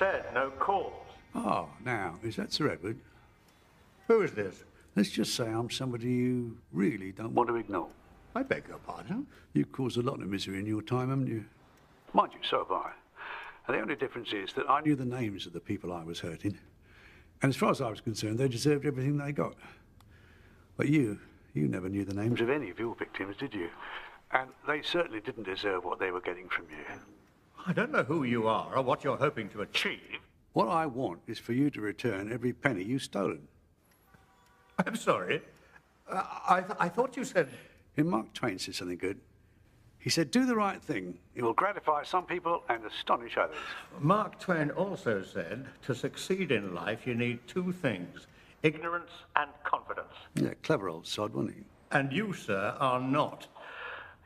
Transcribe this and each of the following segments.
said no calls. Oh, now, is that Sir Edward? Who is this? Let's just say I'm somebody you really don't want to ignore. I beg your pardon? You've caused a lot of misery in your time, haven't you? Mind you, so have I. And the only difference is that I knew the names of the people I was hurting. And as far as I was concerned, they deserved everything they got. But you never knew the names of any of your victims, did you? And they certainly didn't deserve what they were getting from you. I don't know who you are or what you're hoping to achieve. What I want is for you to return every penny you've stolen. I'm sorry. I thought you said... And Mark Twain said something good. He said, do the right thing. It will gratify some people and astonish others. Mark Twain also said, to succeed in life, you need two things, ignorance and confidence. Yeah, clever old sod, wasn't he? And you, sir, are not.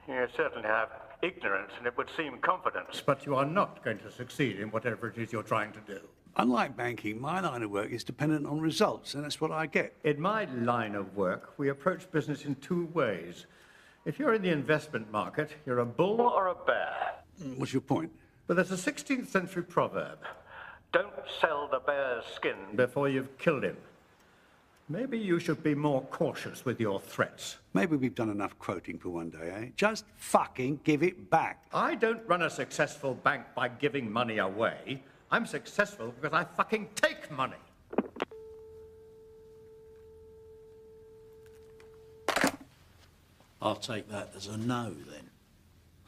You certainly have ignorance, and it would seem confidence, but you are not going to succeed in whatever it is you're trying to do. Unlike banking, my line of work is dependent on results, and that's what I get. In my line of work, we approach business in two ways. If you're in the investment market, you're a bull or a bear. What's your point? But there's a 16th century proverb. Don't sell the bear's skin before you've killed him. Maybe you should be more cautious with your threats. Maybe we've done enough quoting for one day, eh? Just fucking give it back. I don't run a successful bank by giving money away. I'm successful because I fucking take money. I'll take that as a no, then.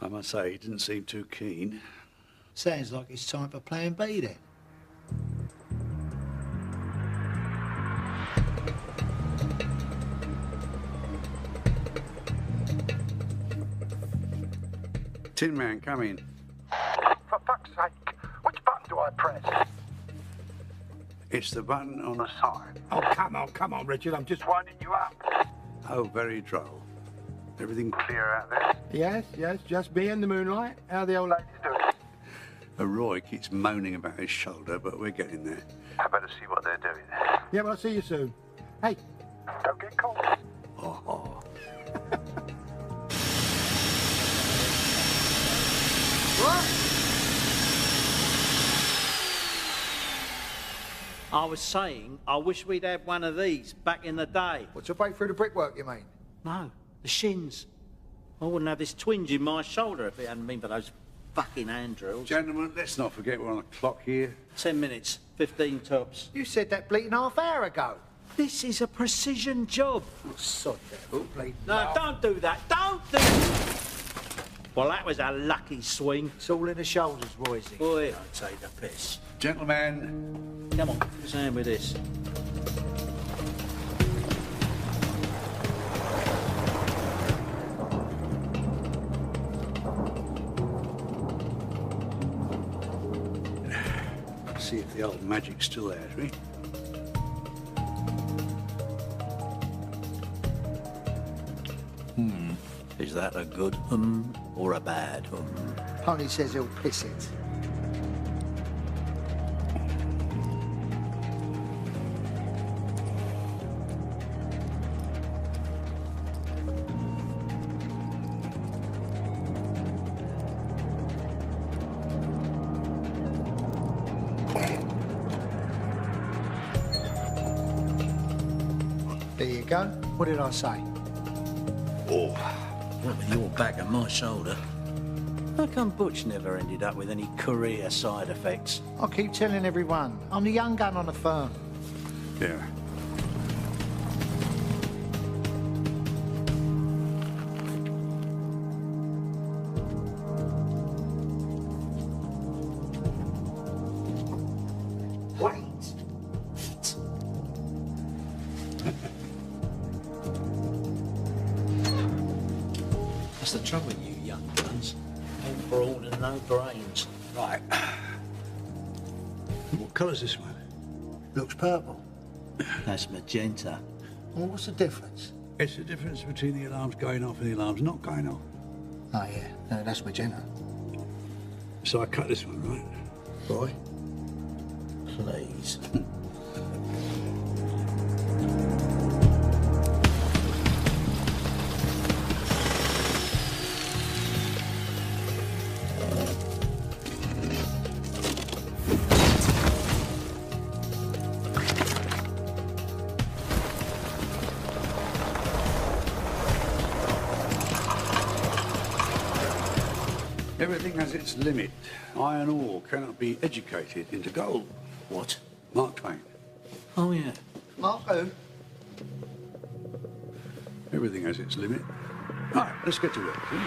I must say, he didn't seem too keen. Sounds like it's time for plan B, then. Tin Man, come in. For fuck's sake, which button do I press? It's the button on the side. Oh, come on, Richard, I'm just winding you up. Oh, very droll. Everything clear out there? Yes, just me and the moonlight. How are the old ladies doing? Roy keeps moaning about his shoulder, but we're getting there. I better see what they're doing. Yeah, well, I'll see you soon. Hey, don't get caught. Oh. I was saying, I wish we'd had one of these back in the day. What's to break through the brickwork, you mean? No, the shins. I wouldn't have this twinge in my shoulder if it hadn't been for those fucking hand drills. Gentlemen, let's not forget we're on the clock here. 10 minutes, 15 tops. You said that bleating half hour ago. This is a precision job. Oh, sod that, hook bleeding. No, don't do that. Don't do Well, that was a lucky swing. It's all in the shoulders, Royce. Boy, I'd take the piss. Gentlemen. Come on, let's hand with this. See if the old magic's still there, shall we? Is that a good or a bad Pony says he'll piss it. There you go. What did I say? Oh. What with your back and my shoulder? How come Butch never ended up with any career side effects? I keep telling everyone, I'm the young gun on the firm. Yeah. That's the trouble with you young guns. No brawn and no brains. Right. What colour's this one? Looks purple. That's magenta. Well, what's the difference? It's the difference between the alarms going off and the alarms not going off. Oh, yeah. No, that's magenta. So I cut this one, right? Boy. Please. Everything has its limit. Iron ore cannot be educated into gold. What? Mark Twain. Oh, yeah. Mark who? Everything has its limit. Right, let's get to work, shall we?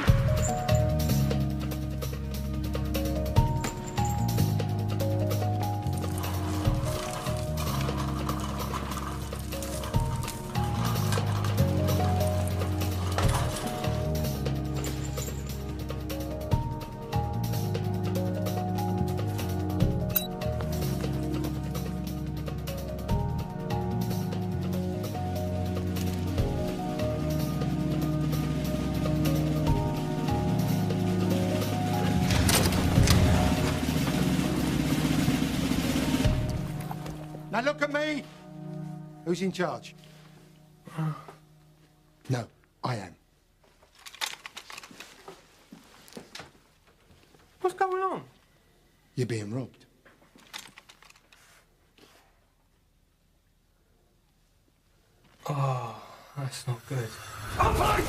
Now look at me. Who's in charge? No, I am. What's going on? You're being robbed. Oh, that's not good. I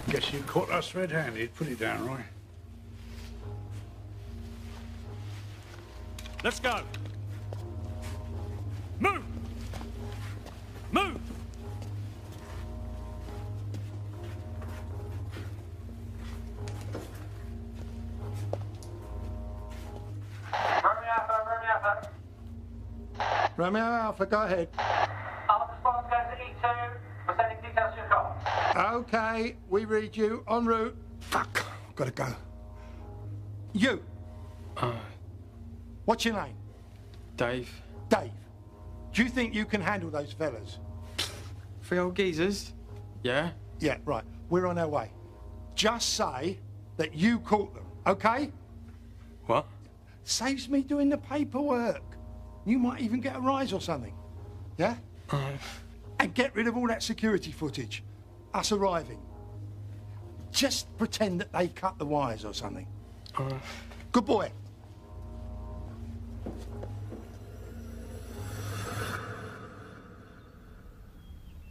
guess you caught us red-handed. Put it down, Roy. Let's go. Move! Move! Romeo Alpha, go ahead. Our response goes to E2. We're sending details to your car. Okay, we read you. En route. Fuck, gotta go. You. What's your name? Dave. Dave. Do you think you can handle those fellas? 3 old geezers? Yeah? Yeah, right. We're on our way. Just say that you caught them, okay? What? Saves me doing the paperwork. You might even get a rise or something. Yeah? And get rid of all that security footage. Us arriving. Just pretend that they cut the wires or something. Good boy.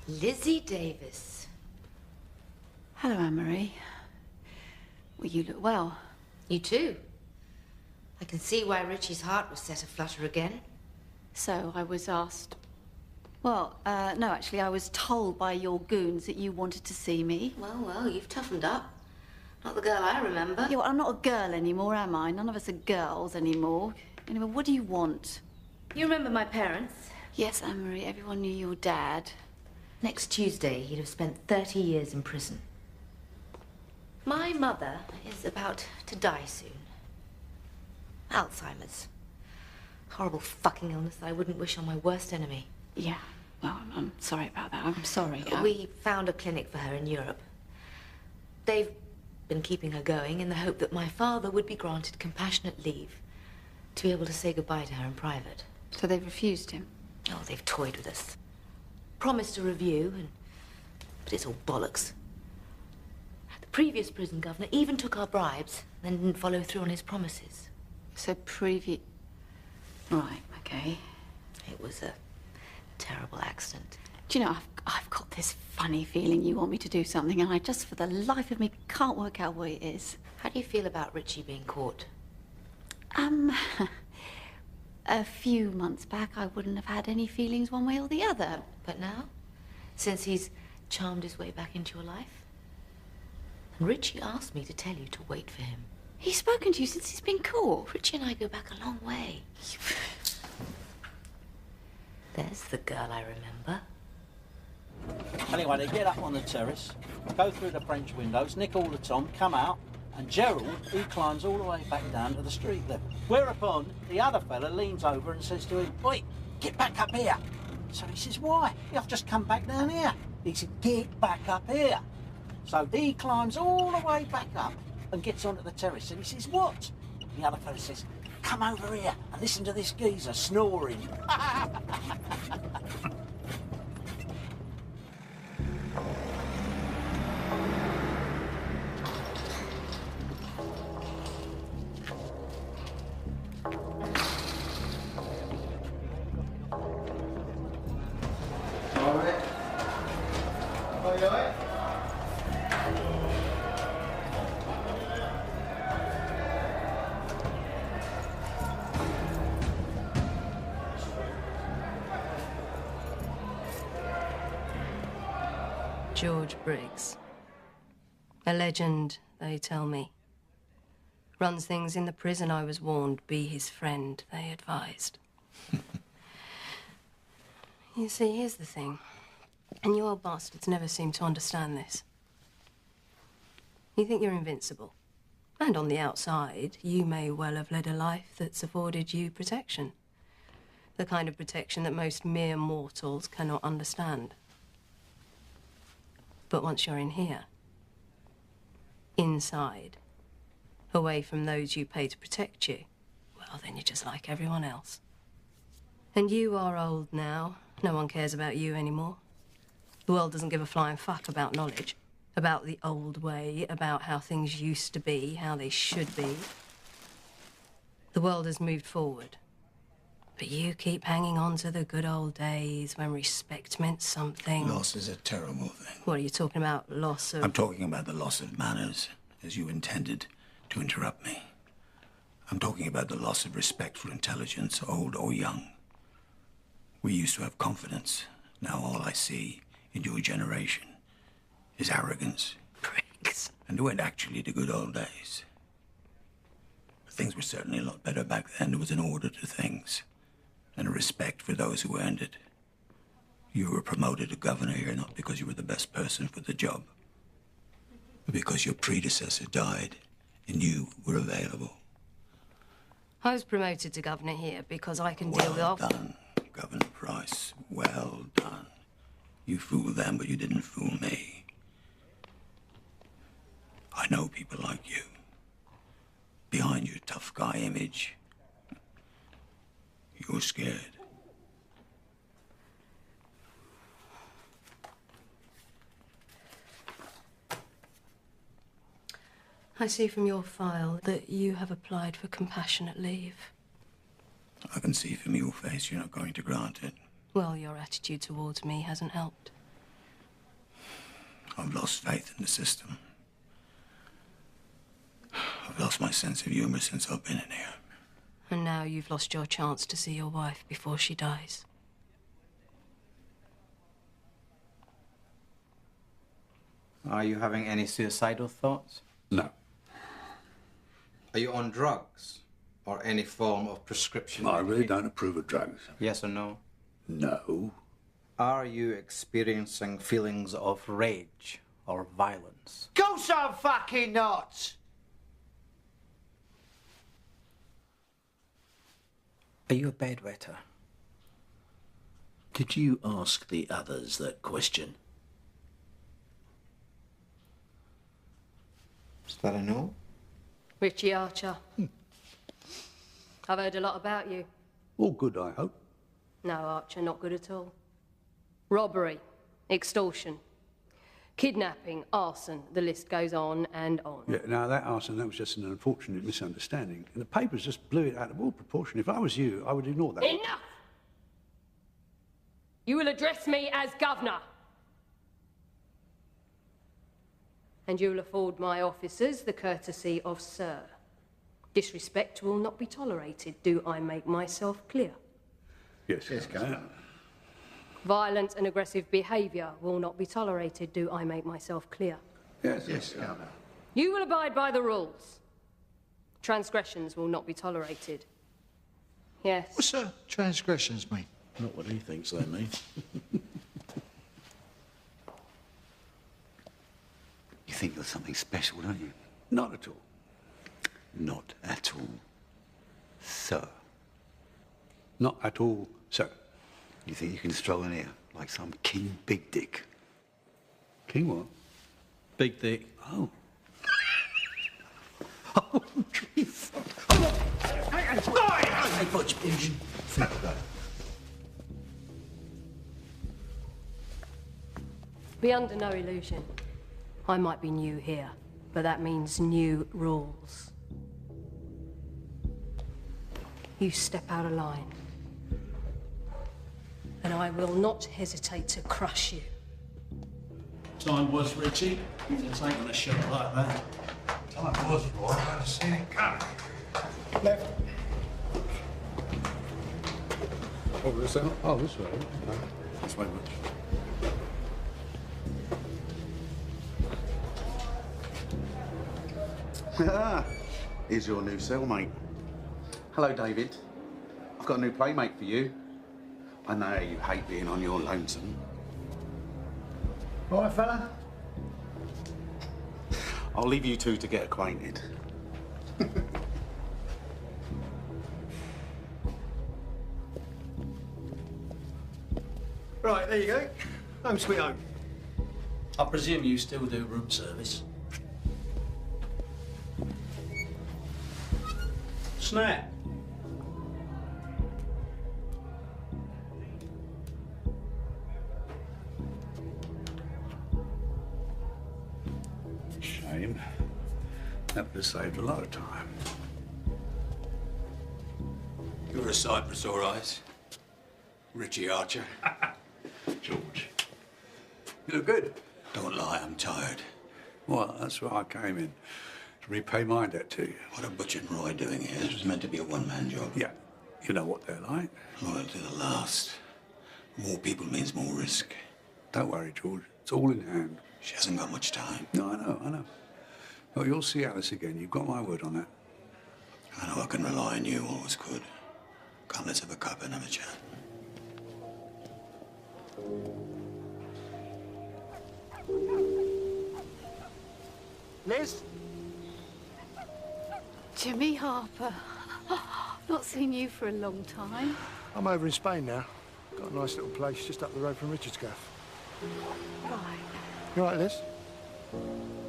Lizzie Davis. Hello, Anne-Marie. Well, you look well. You too. I can see why Richie's heart was set aflutter again. So I was asked... Well, no, actually, I was told by your goons that you wanted to see me. Well, you've toughened up. Not the girl I remember. Yeah, well, I'm not a girl anymore, am I? None of us are girls anymore. Anyway, what do you want? You remember my parents? Yes, Anne-Marie, everyone knew your dad. Next Tuesday, he'd have spent 30 years in prison. My mother is about to die soon. Alzheimer's. Horrible fucking illness that I wouldn't wish on my worst enemy. Yeah, well, I'm sorry about that. I'm sorry. We found a clinic for her in Europe. They've been keeping her going in the hope that my father would be granted compassionate leave to be able to say goodbye to her in private. So they've refused him? Oh, they've toyed with us. Promised a review, but it's all bollocks. The previous prison governor even took our bribes, then didn't follow through on his promises. So Right, okay. It was a terrible accident. Do you know, I've got this funny feeling you want me to do something, and I just, for the life of me, can't work out what it is. How do you feel about Richie being caught? A few months back, I wouldn't have had any feelings one way or the other. But now? Since he's charmed his way back into your life? And Richie asked me to tell you to wait for him. He's spoken to you since he's been caught. Richie and I go back a long way. There's the girl I remember. Anyway, they get up on the terrace, go through the French windows, nick all the Tom, come out, and Gerald, he climbs all the way back down to the street level. Whereupon, the other fella leans over and says to him, "Oi, get back up here." So he says, "Why? I've just come back down here." He said, "Get back up here." So he climbs all the way back up and gets onto the terrace, and he says, "What?" The other fella says, "Come over here and listen to this geezer snoring." George Briggs. A legend, they tell me. Runs things in the prison, I was warned. Be his friend, they advised. You see, here's the thing. And you old bastards never seem to understand this. You think you're invincible. And on the outside, you may well have led a life that's afforded you protection. The kind of protection that most mere mortals cannot understand. But once you're in here, inside, away from those you pay to protect you, well, then you're just like everyone else. And you are old now. No one cares about you anymore. The world doesn't give a flying fuck about knowledge, about the old way, about how things used to be, how they should be. The world has moved forward. But you keep hanging on to the good old days when respect meant something. Loss is a terrible thing. What are you talking about, loss of... I'm talking about the loss of manners, as you intended to interrupt me. I'm talking about the loss of respect for intelligence, old or young. We used to have confidence. Now all I see in your generation is arrogance. Pricks. And it weren't actually the good old days. Things were certainly a lot better back then. There was an order to things and a respect for those who earned it. You were promoted to governor here not because you were the best person for the job, but because your predecessor died and you were available. I was promoted to governor here because I can deal with... Well done, Governor Price. Well done. You fooled them, but you didn't fool me. I know people like you. Behind your tough guy image, you're scared. I see from your file that you have applied for compassionate leave. I can see from your face you're not going to grant it. Well, your attitude towards me hasn't helped. I've lost faith in the system. I've lost my sense of humor since I've been in here. And now you've lost your chance to see your wife before she dies. Are you having any suicidal thoughts? No. Are you on drugs or any form of prescription? I really don't approve of drugs. Yes or no? No. Are you experiencing feelings of rage or violence? Course I'm fucking not! Are you a bedwetter? Did you ask the others that question? Is that a no? Richie Archer. I've heard a lot about you. All good, I hope. No, Archer, not good at all. Robbery, extortion, kidnapping, arson, the list goes on and on. Yeah, now that arson, that was just an unfortunate misunderstanding. And the papers just blew it out of all proportion. If I was you, I would ignore that. Enough! You will address me as governor. And you'll afford my officers the courtesy of sir. Disrespect will not be tolerated. Do I make myself clear? Yes, yes, can. Violent and aggressive behaviour will not be tolerated. Do I make myself clear? Yes, yes, can. You will abide by the rules. Transgressions will not be tolerated. Yes. What's transgressions mean? Not what he thinks they mean. You think you're something special, don't you? Not at all. Not at all, sir. Not at all, sir. You think you can stroll in here like some king big dick? King what? Big dick. Oh. Oh, Jesus. Hey, Butch, bitch. Think about it. Be under no illusion. I might be new here, but that means new rules. You step out of line, and I will not hesitate to crush you. Time was, Richie. This ain't gonna show like that. Time was, Roy. I'd have seen it coming. Left. Oh, this way. Okay. Thanks very much. Here's your new cellmate. Hello, David. I've got a new playmate for you. I know you hate being on your lonesome. All right, fella? I'll leave you two to get acquainted. Right, there you go. Home sweet home. I presume you still do room service. Snap. Shame. That would have saved a lot of time. You're a sight for sore eyes. Richie Archer. George. You look good. Don't lie, I'm tired. Well, that's why I came in. To repay my debt to you. What are Butch and Roy doing here? This was meant to be a one-man job. Yeah. You know what they're like. Loyal to the last. More people means more risk. Don't worry, George. It's all in hand. She hasn't got much time. No, I know. Oh, you'll see Alice again. You've got my word on that. I know I can rely on you, always could. Come, let's have a cup and have a chat. Liz? Jimmy Harper. Not seen you for a long time. I'm over in Spain now. Got a nice little place just up the road from Richard's gaff. Right. You all right, Liz?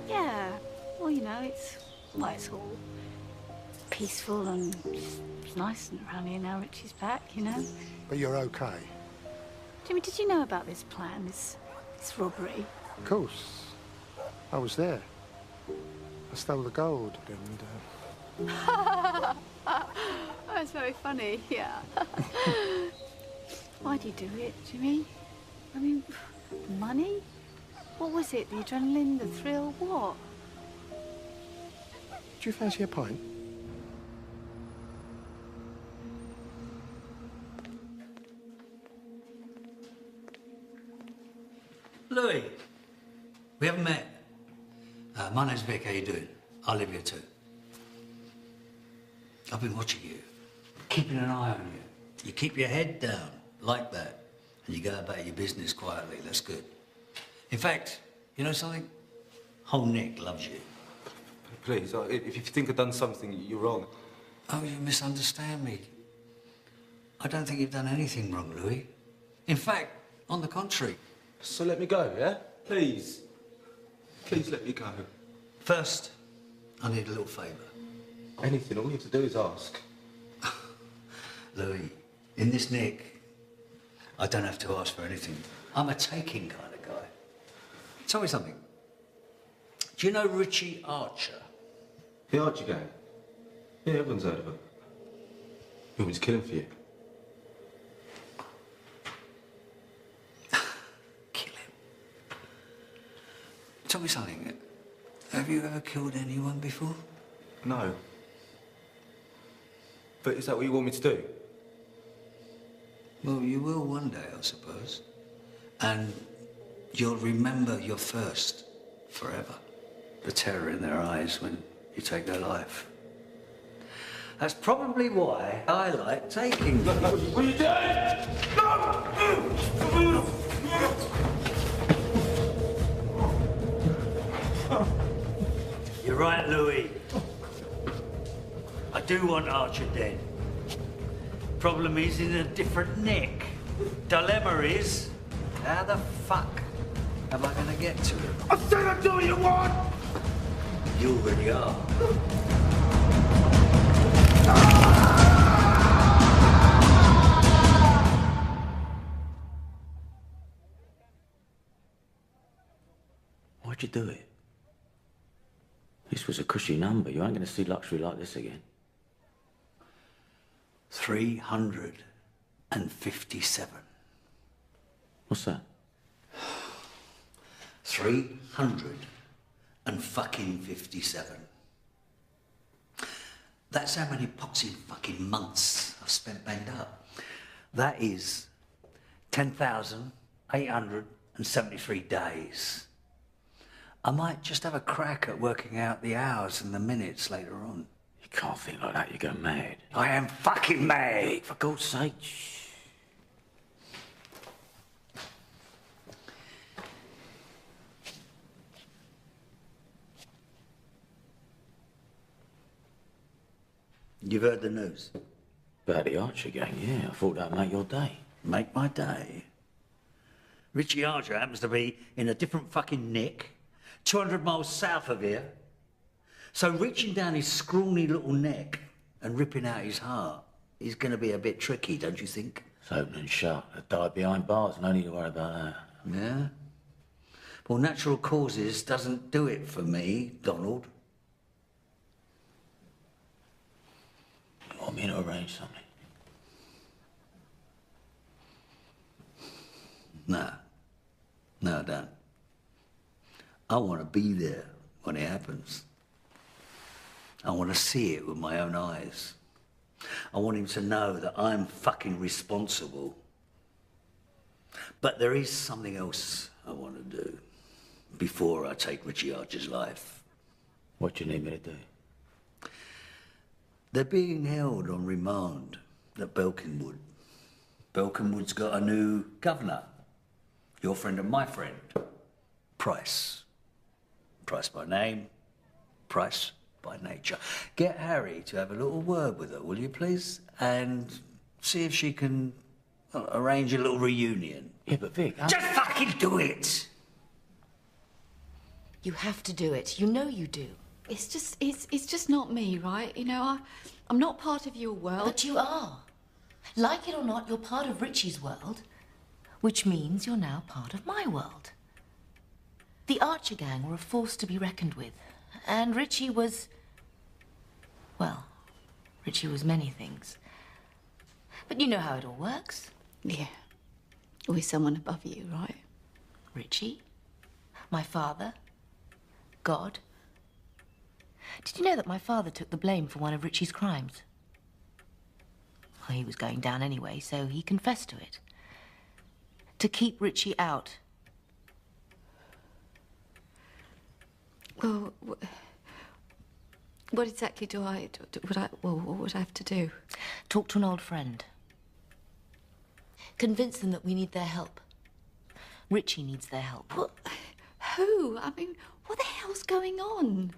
Yeah. Well, you know, it's all peaceful and it's nice and around here now Richie's back, you know. But you're okay? Jimmy, did you know about this plan, this robbery? Of course. I was there. I stole the gold and... That's very funny, yeah. Why'd you do it, Jimmy? I mean, money? What was it? The adrenaline, the thrill, what? Do you fancy a pint? Louis, we haven't met. My name's Vic, how you doing? I live here too. I've been watching you, keeping an eye on you. You keep your head down, like that, and you go about your business quietly, that's good. In fact, you know something? Whole Nick loves you. Please, if you think I've done something, you're wrong. Oh, you misunderstand me. I don't think you've done anything wrong, Louis. In fact, on the contrary. So let me go, yeah? Please. Please let me go. First, I need a little favour. Anything, all you have to do is ask. Louis, in this nick, I don't have to ask for anything. I'm a taking kind of guy. Tell me something. Do you know Richie Archer? The Archer gang? Yeah, everyone's heard of him. You want me to kill him for you? Kill him? Tell me something. Have you ever killed anyone before? No. But is that what you want me to do? Well, you will one day, I suppose. And you'll remember your first forever. The terror in their eyes when you take their life. That's probably why I like taking them. No, what are you doing? No! You're right, Louis. I do want Archer dead. Problem is in a different nick. Dilemma is, how the fuck am I gonna get to him? I said I'd do what you want! You already are. Why'd you do it? This was a cushy number. You ain't going to see luxury like this again. 357. What's that? 357. That's how many poxy fucking months I've spent banged up. That is 10,873 days. I might just have a crack at working out the hours and the minutes later on. You can't think like that, you go mad. I am fucking mad! Vic, for God's sake, shh. You've heard the news? About the Archer gang, yeah. I thought that'd make your day. Make my day. Richie Archer happens to be in a different fucking nick, 200 miles south of here. So reaching down his scrawny little neck and ripping out his heart is going to be a bit tricky, don't you think? It's open and shut. They died behind bars. No need to worry about that. Yeah? Well, natural causes doesn't do it for me, Donald. You want me to arrange something? No, I don't. I want to be there when it happens. I want to see it with my own eyes. I want him to know that I'm fucking responsible. But there is something else I want to do before I take Richie Archer's life. What do you need me to do? They're being held on remand at Belkinwood. Belkinwood's got a new governor. Your friend and my friend. Price. Price by name, Price by nature. Get Harry to have a little word with her, will you please? And see if she can arrange a little reunion. Yeah, but Vic... Just fucking do it! You have to do it. You know you do. It's just not me, right? You know, I'm not part of your world. But you are. Like it or not, you're part of Richie's world, which means you're now part of my world. The Archer gang were a force to be reckoned with, and Richie was... well, Richie was many things. But you know how it all works. Yeah. Always someone above you, right? Richie, my father, God. Did you know that my father took the blame for one of Richie's crimes? Well, he was going down anyway, so he confessed to it. To keep Richie out. Well, what exactly what would I have to do? Talk to an old friend. Convince them that we need their help. Richie needs their help. Well, who? I mean, what the hell's going on?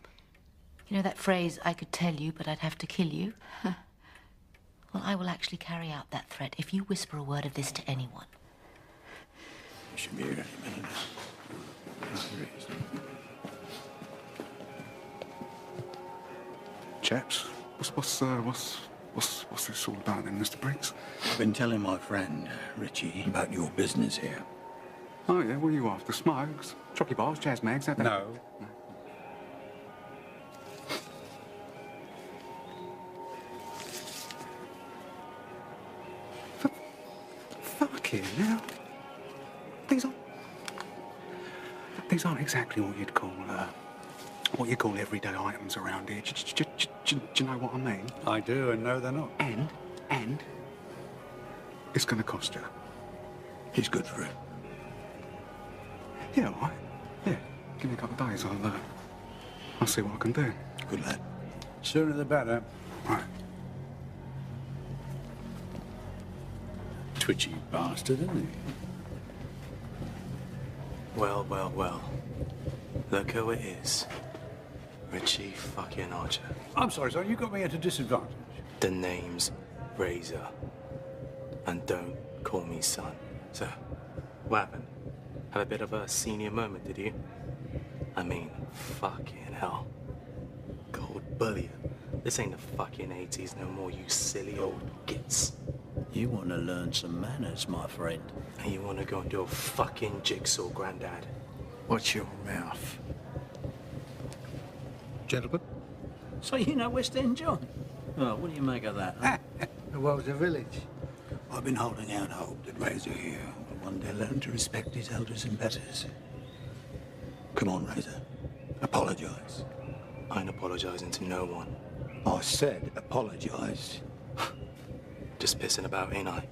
You know that phrase, I could tell you, but I'd have to kill you? Huh. Well, I will actually carry out that threat if you whisper a word of this to anyone. You should be here any minute. Chaps, what's this all about then, Mr. Briggs? I've been telling my friend, Richie, about your business here. Oh, yeah, what are you after? Smokes? Chocolate bars, jazz mags, that? No. Fucking hell. These aren't exactly what you'd call everyday items around here. Do you know what I mean? I do, and no, they're not. And it's going to cost you. He's good for it. Yeah, all right. Yeah, give me a couple of days, I'll see what I can do. Good lad. Sooner the better. Right. Twitchy bastard, isn't he? Well, well, well. Look who it is. Richie fucking Archer. I'm sorry, sir. You got me at a disadvantage. The name's Razor. And don't call me son. So, what happened? Had a bit of a senior moment, did you? I mean, fucking hell. Cold bullion. This ain't the fucking 80s no more, you silly old gits. You want to learn some manners, my friend. And you want to go and do a fucking jigsaw, Grandad. Watch your mouth. Gentlemen? So you know West End John? Oh, what do you make of that? Huh? What was the village? I've been holding out hope that Razor here will one day learn to respect his elders and betters. Come on, Razor. Apologize. I ain't apologizing to no one. I said apologize. Just pissing about, ain't I?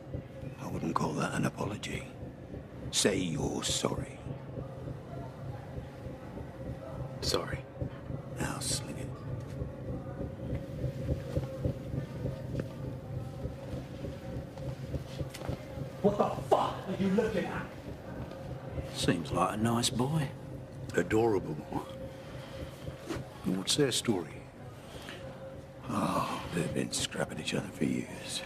I wouldn't call that an apology. Say you're sorry. Sorry. Now sling it. What the fuck are you looking at? Seems like a nice boy. Adorable. What's their story? Oh, they've been scrapping each other for years.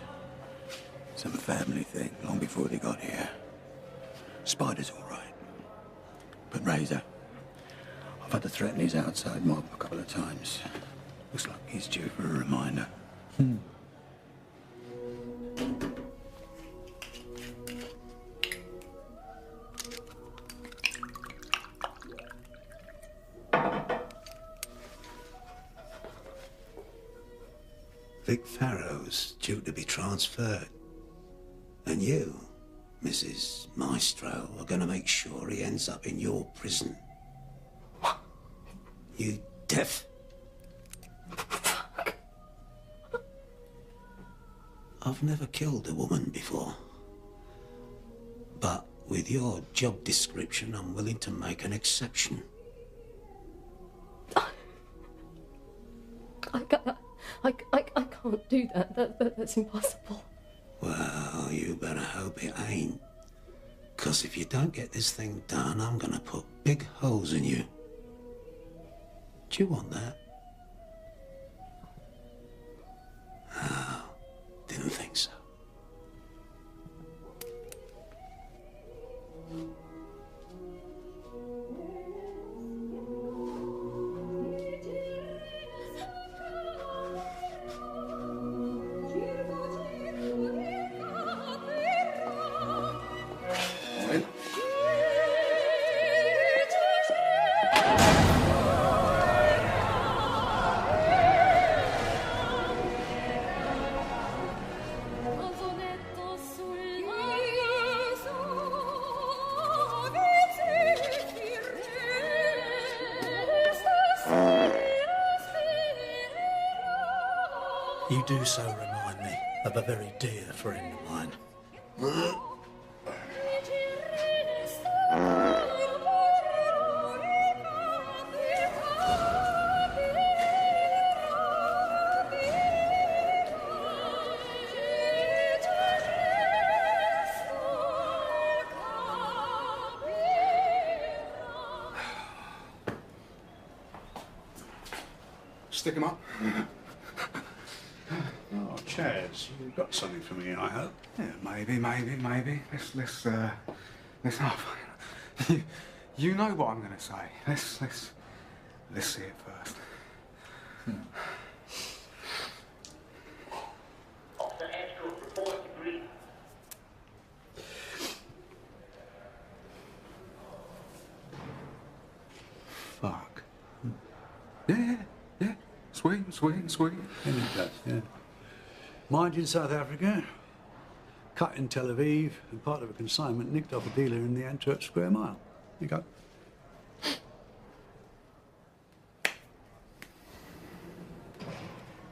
Some family thing, long before they got here. Spider's all right. But Razor, I've had to threaten his outside mob a couple of times. Looks like he's due for a reminder. Vic Farrow's due to be transferred. And you, Mrs. Maestro, are going to make sure he ends up in your prison. You deaf? I've never killed a woman before. But with your job description, I'm willing to make an exception. I can't do that. That's impossible. Well, you better hope it ain't. 'Cause if you don't get this thing done, I'm gonna put big holes in you. Do you want that? Oh, didn't think so. You do so remind me of a very dear friend of mine. Stick him up. Oh, Chaz, you've got something for me, I hope. Yeah, maybe. Let's you know what I'm gonna say. Let's see it first. Fuck. Yeah. Sweet. And it does, yeah. Mind in South Africa, cut in Tel Aviv, and part of a consignment nicked off a dealer in the Antwerp Square Mile. You go.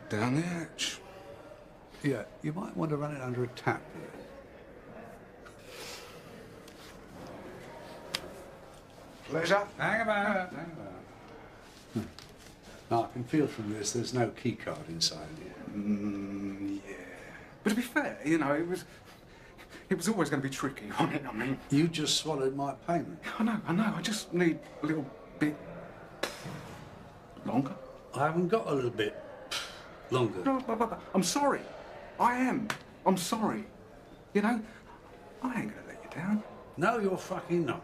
Down the hatch. Yeah, you might want to run it under a tap. Pleasure. Hang about. Now, I can feel from this there's no key card inside here. Yeah. But to be fair, you know, it was always going to be tricky, wasn't it? I mean... You just swallowed my payment. I know. I just need a little bit... longer. I haven't got a little bit longer. No, I'm sorry. I am. I'm sorry. You know, I ain't going to let you down. No, you're fucking not.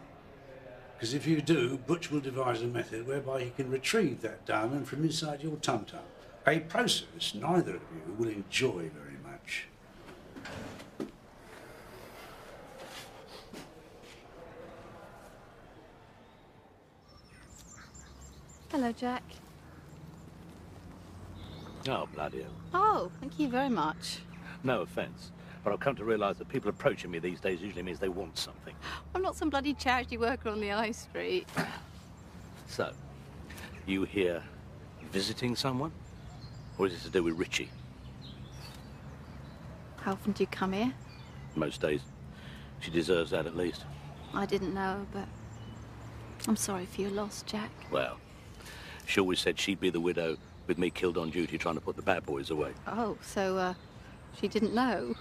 Because if you do, Butch will devise a method whereby he can retrieve that diamond from inside your tum-tum. A process neither of you will enjoy very much. Hello, Jack. Oh, bloody hell. Oh, thank you very much. No offence, but I've come to realise that people approaching me these days usually means they want something. I'm not some bloody charity worker on the high street. So, you here visiting someone? Or is it to do with Richie? How often do you come here? Most days. She deserves that at least. I didn't know, but I'm sorry for your loss, Jack. Well, She always said she'd be the widow with me killed on duty trying to put the bad boys away. Oh, so, she didn't know?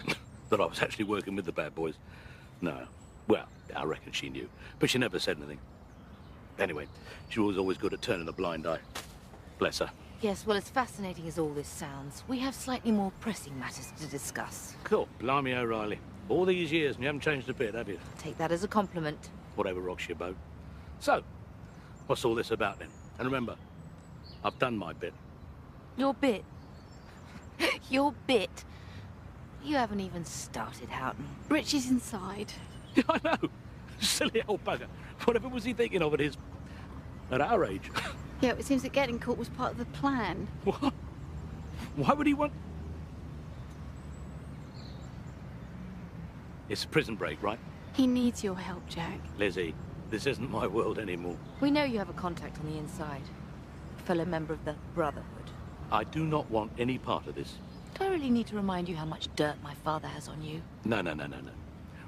That I was actually working with the bad boys. No. Well, I reckon she knew. But she never said anything. Anyway, she was always good at turning a blind eye. Bless her. Yes, well, as fascinating as all this sounds, we have slightly more pressing matters to discuss. Cool. Blimey O'Reilly. All these years and you haven't changed a bit, have you? Take that as a compliment. Whatever rocks your boat. So, what's all this about then? And remember, I've done my bit. Your bit? Your bit? You haven't even started, Houghton. Richie's inside. I know. Silly old bugger. Whatever was he thinking of at our age? Yeah, it seems that getting caught was part of the plan. What? Why would he want... It's a prison break, right? He needs your help, Jack. Lizzie, this isn't my world anymore. We know you have a contact on the inside. A fellow member of the Brotherhood. I do not want any part of this. Do I really need to remind you how much dirt my father has on you? No.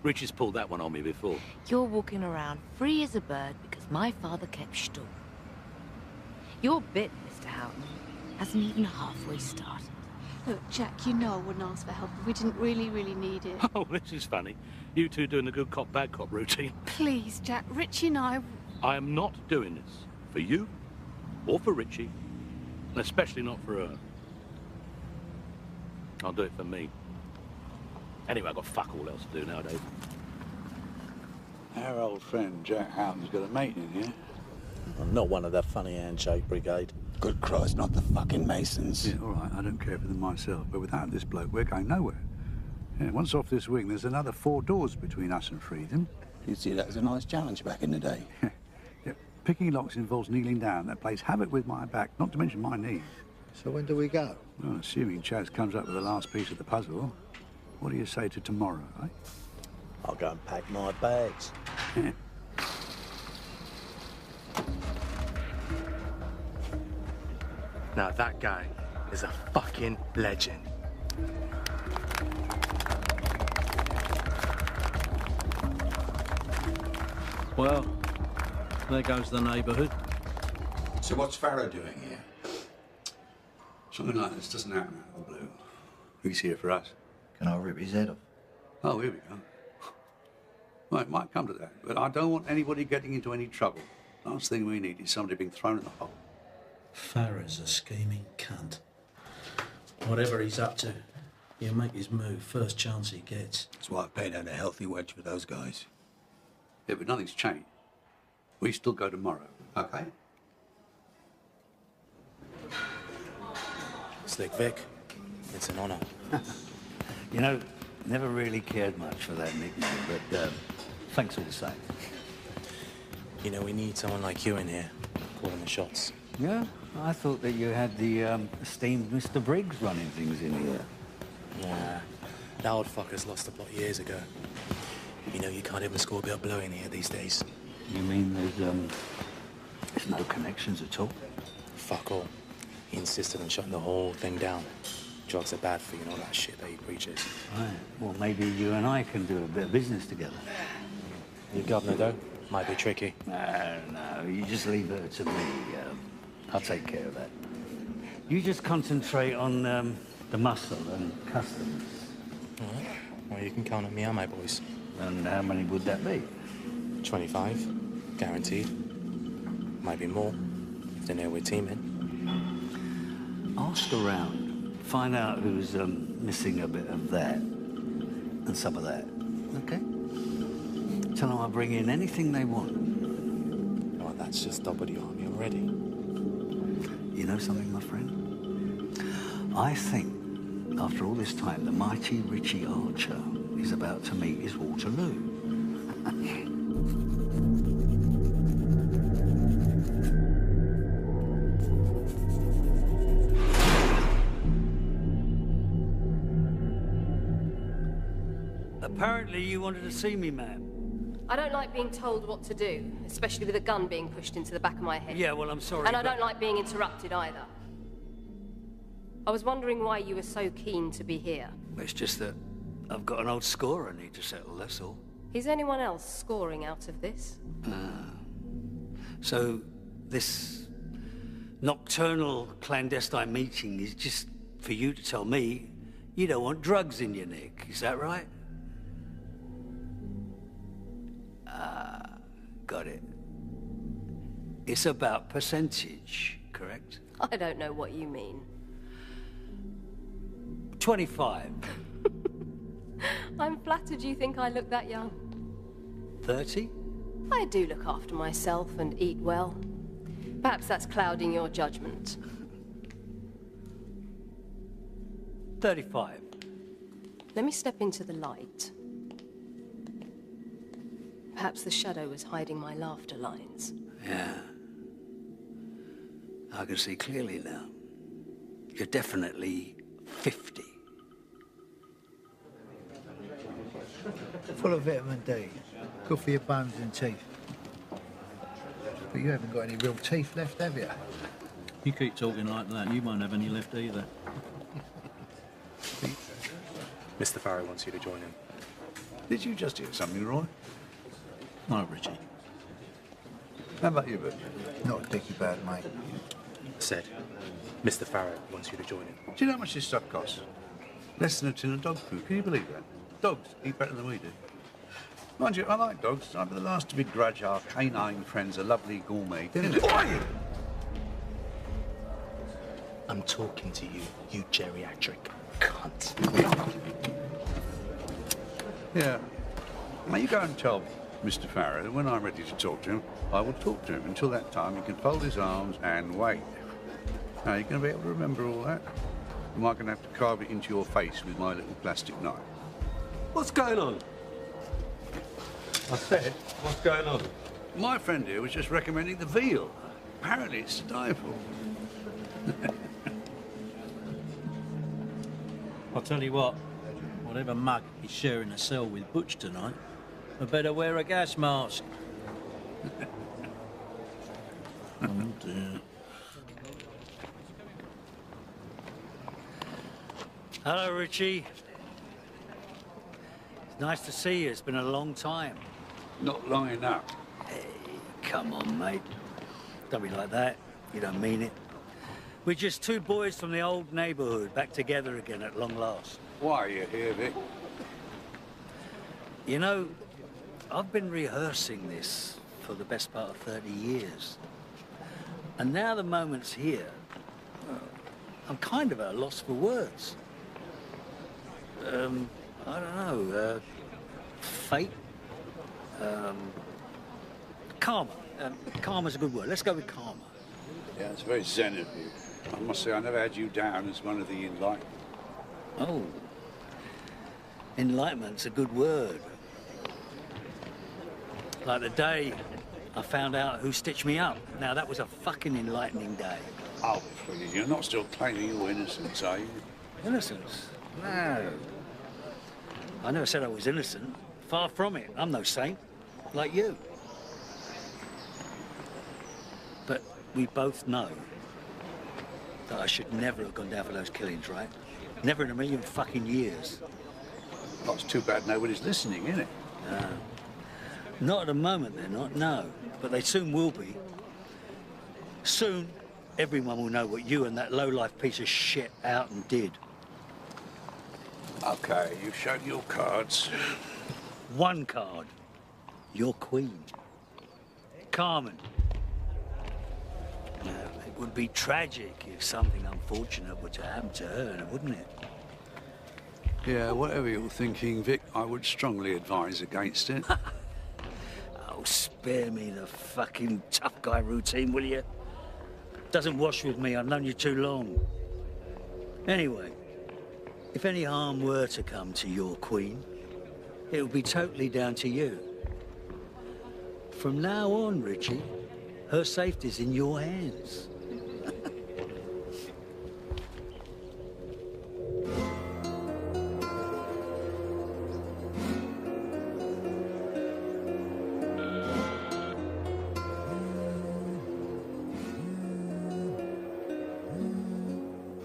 Richie's pulled that one on me before. You're walking around free as a bird because my father kept stall. Your bit, Mr. Houghton, hasn't even halfway started. Look, Jack, you know I wouldn't ask for help if we didn't really need it. Oh, this is funny. You two doing the good cop, bad cop routine. Please, Jack, Richie and I am not doing this for you or for Richie, and especially not for her. I'll do it for me. Anyway, I've got fuck all else to do nowadays. Our old friend Jack Houghton's got a mate in here. I'm not one of the funny handshake brigade. Good Christ, not the fucking Masons. Yeah, all right, I don't care for them myself, but without this bloke, we're going nowhere. Yeah, once off this wing, there's another 4 doors between us and freedom. You'd see that as a nice challenge back in the day. Yeah, picking locks involves kneeling down. That plays havoc with my back, not to mention my knees. So when do we go? Well, assuming Chaz comes up with the last piece of the puzzle, what do you say to tomorrow, eh? I'll go and pack my bags. Yeah. Now that guy is a fucking legend. Well, there goes the neighbourhood. So what's Farrow doing here? Something like this doesn't happen out of the blue. He's here for us. Can I rip his head off? Oh, here we go. Well, it might come to that, but I don't want anybody getting into any trouble. Last thing we need is somebody being thrown in the hole. Farrow's a scheming cunt. Whatever he's up to, he'll make his move first chance he gets. That's why I paid out a healthy wedge for those guys. Yeah, but nothing's changed. We still go tomorrow, okay? Slick Vic, it's an honour. You know, never really cared much for that nickname, but thanks all the same. You know, we need someone like you in here, calling the shots. Yeah? I thought that you had the esteemed Mr. Briggs running things in here. Nah, that old fucker's lost the plot years ago. You know, you can't even score a bit of blow in here these days. You mean there's no connections at all? Fuck all. He insisted on shutting the whole thing down. Drugs are bad for you and all that shit that he preaches. Right. Well, maybe you and I can do a bit of business together. Your governor, though, might be tricky. No, you just leave her to me. I'll take care of that. You just concentrate on the muscle and customs. All right. Well, you can count on me and my boys. And how many would that be? 25, guaranteed. Might be more, if they know we're teaming. Ask around. Find out who's missing a bit of that and some of that, okay? Tell them I'll bring in anything they want. Well, that's just double the army already. You know something, my friend? I think, after all this time, the mighty Richie Archer is about to meet his Waterloo. Apparently you wanted to see me, ma'am. I don't like being told what to do, especially with a gun being pushed into the back of my head. Yeah, well, I'm sorry, And I don't like being interrupted either. I was wondering why you were so keen to be here. It's just that I've got an old score I need to settle, that's all. Is anyone else scoring out of this? So, this nocturnal clandestine meeting is just for you to tell me you don't want drugs in your neck. Is that right? Got it. It's about percentage, correct? I don't know what you mean. 25. I'm flattered you think I look that young. 30? I do look after myself and eat well. Perhaps that's clouding your judgment. 35. Let me step into the light. Perhaps the shadow was hiding my laughter lines. Yeah. I can see clearly now. You're definitely 50. Full of vitamin D. Good for your bones and teeth. But you haven't got any real teeth left, have you? You keep talking like that, you won't have any left either. Mr. Farrow wants you to join him. Did you just hear something, Roy? No, Richie. How about you, Bert? Not a dicky bad, mate. Said, Mr. Farrow wants you to join him. Do you know how much this stuff costs? Less than a tin of dog food. Can you believe that? Dogs eat better than we do. Mind you, I like dogs. I'm the last to begrudge our canine friends a lovely gourmet dinner. Boy! I'm talking to you, you geriatric cunt. Yeah. Now you go and tell Mr. Farrow that when I'm ready to talk to him, I will talk to him. Until that time, he can fold his arms and wait. Now, you're going to be able to remember all that? Am I going to have to carve it into your face with my little plastic knife? What's going on? I said, what's going on? My friend here was just recommending the veal. Apparently it's to die for. I'll tell you what, whatever mug is sharing a cell with Butch tonight, I better wear a gas mask. Oh dear. Hello, Richie. It's nice to see you. It's been a long time. Not long enough. Hey, come on, mate. Don't be like that. You don't mean it. We're just two boys from the old neighborhood back together again at long last. Why are you here, Vic? You know, I've been rehearsing this for the best part of 30 years. And now the moment's here. I'm kind of at a loss for words. I don't know, fate? Karma. Karma's a good word. Let's go with karma. Yeah, it's very zen of you. I must say, I never had you down as one of the enlightened. Oh. Enlightenment's a good word. Like the day I found out who stitched me up. Now, that was a fucking enlightening day. Oh, please, you're not still claiming your innocence, are you? Innocence? No. I never said I was innocent. Far from it. I'm no saint. Like you. But we both know that I should never have gone down for those killings, right? Never in a million fucking years. Well, it's too bad nobody's listening, isn't it? Not at the moment, they're not, no. But they soon will be. Soon, everyone will know what you and that low-life piece of shit out and did. Okay, you've shown your cards. One card. Your queen. Carmen. Now, it would be tragic if something unfortunate were to happen to her, wouldn't it? Yeah, whatever you're thinking, Vic, I would strongly advise against it. Oh, spare me the fucking tough guy routine, will you? Doesn't wash with me. I've known you too long. Anyway, if any harm were to come to your queen, it would be totally down to you. From now on, Richie, her safety's in your hands.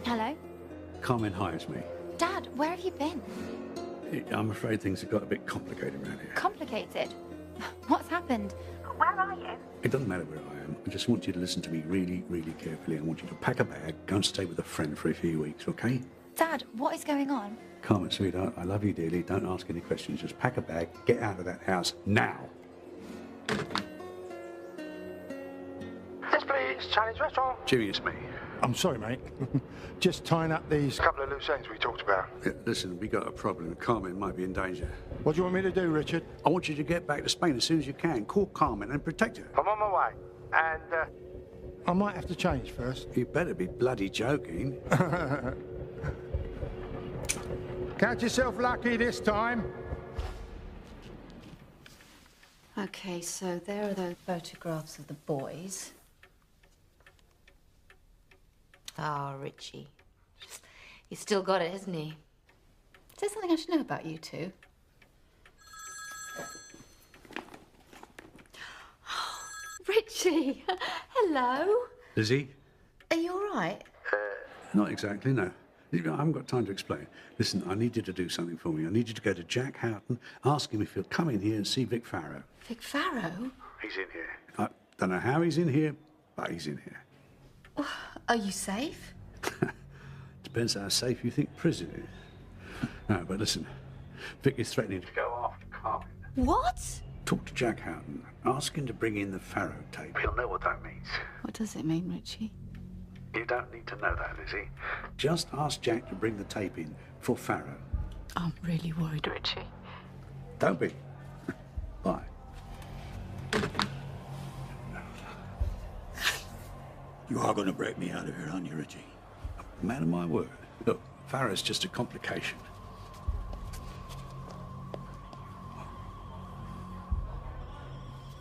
Hello? Carmen hires me. Dad, where have you been? I'm afraid things have got a bit complicated around here. Complicated? What's happened? Where are are you? It doesn't matter where I am. I just want you to listen to me really, really carefully. I want you to pack a bag, go and stay with a friend for a few weeks, okay? Dad, what is going on? Carmen, sweetheart, I love you dearly. Don't ask any questions. Just pack a bag, get out of that house now. Yes, please. Chinese restaurant. Jimmy, it's me. I'm sorry, mate. Just tying up these couple of loose ends we talked about. Yeah, listen, we got a problem. Carmen might be in danger. What do you want me to do, Richard? I want you to get back to Spain as soon as you can. Call Carmen and protect her. I'm on my way. And, I might have to change first. You better be bloody joking. Count yourself lucky this time. Okay, so there are those photographs of the boys. Ah, Richie. He's still got it, hasn't he? Is there something I should know about you two? Richie! Hello! Lizzie? Are you all right? Not exactly, no. I haven't got time to explain. Listen, I need you to do something for me. I need you to go to Jack Houghton, ask him if he'll come in here and see Vic Farrow. Vic Farrow? He's in here. I don't know how he's in here, but he's in here. Are you safe? Depends how safe you think prison is. No, but listen, Vic is threatening to go after Carmen. What? Talk to Jack Houghton. Ask him to bring in the Farrow tape. He'll know what that means. What does it mean, Richie? You don't need to know that, Lizzie. Just ask Jack to bring the tape in for Farrow. I'm really worried, Richie. Don't be. Bye. You are going to break me out of here, aren't you, Richie? Man of my word. Look, Farrow's just a complication.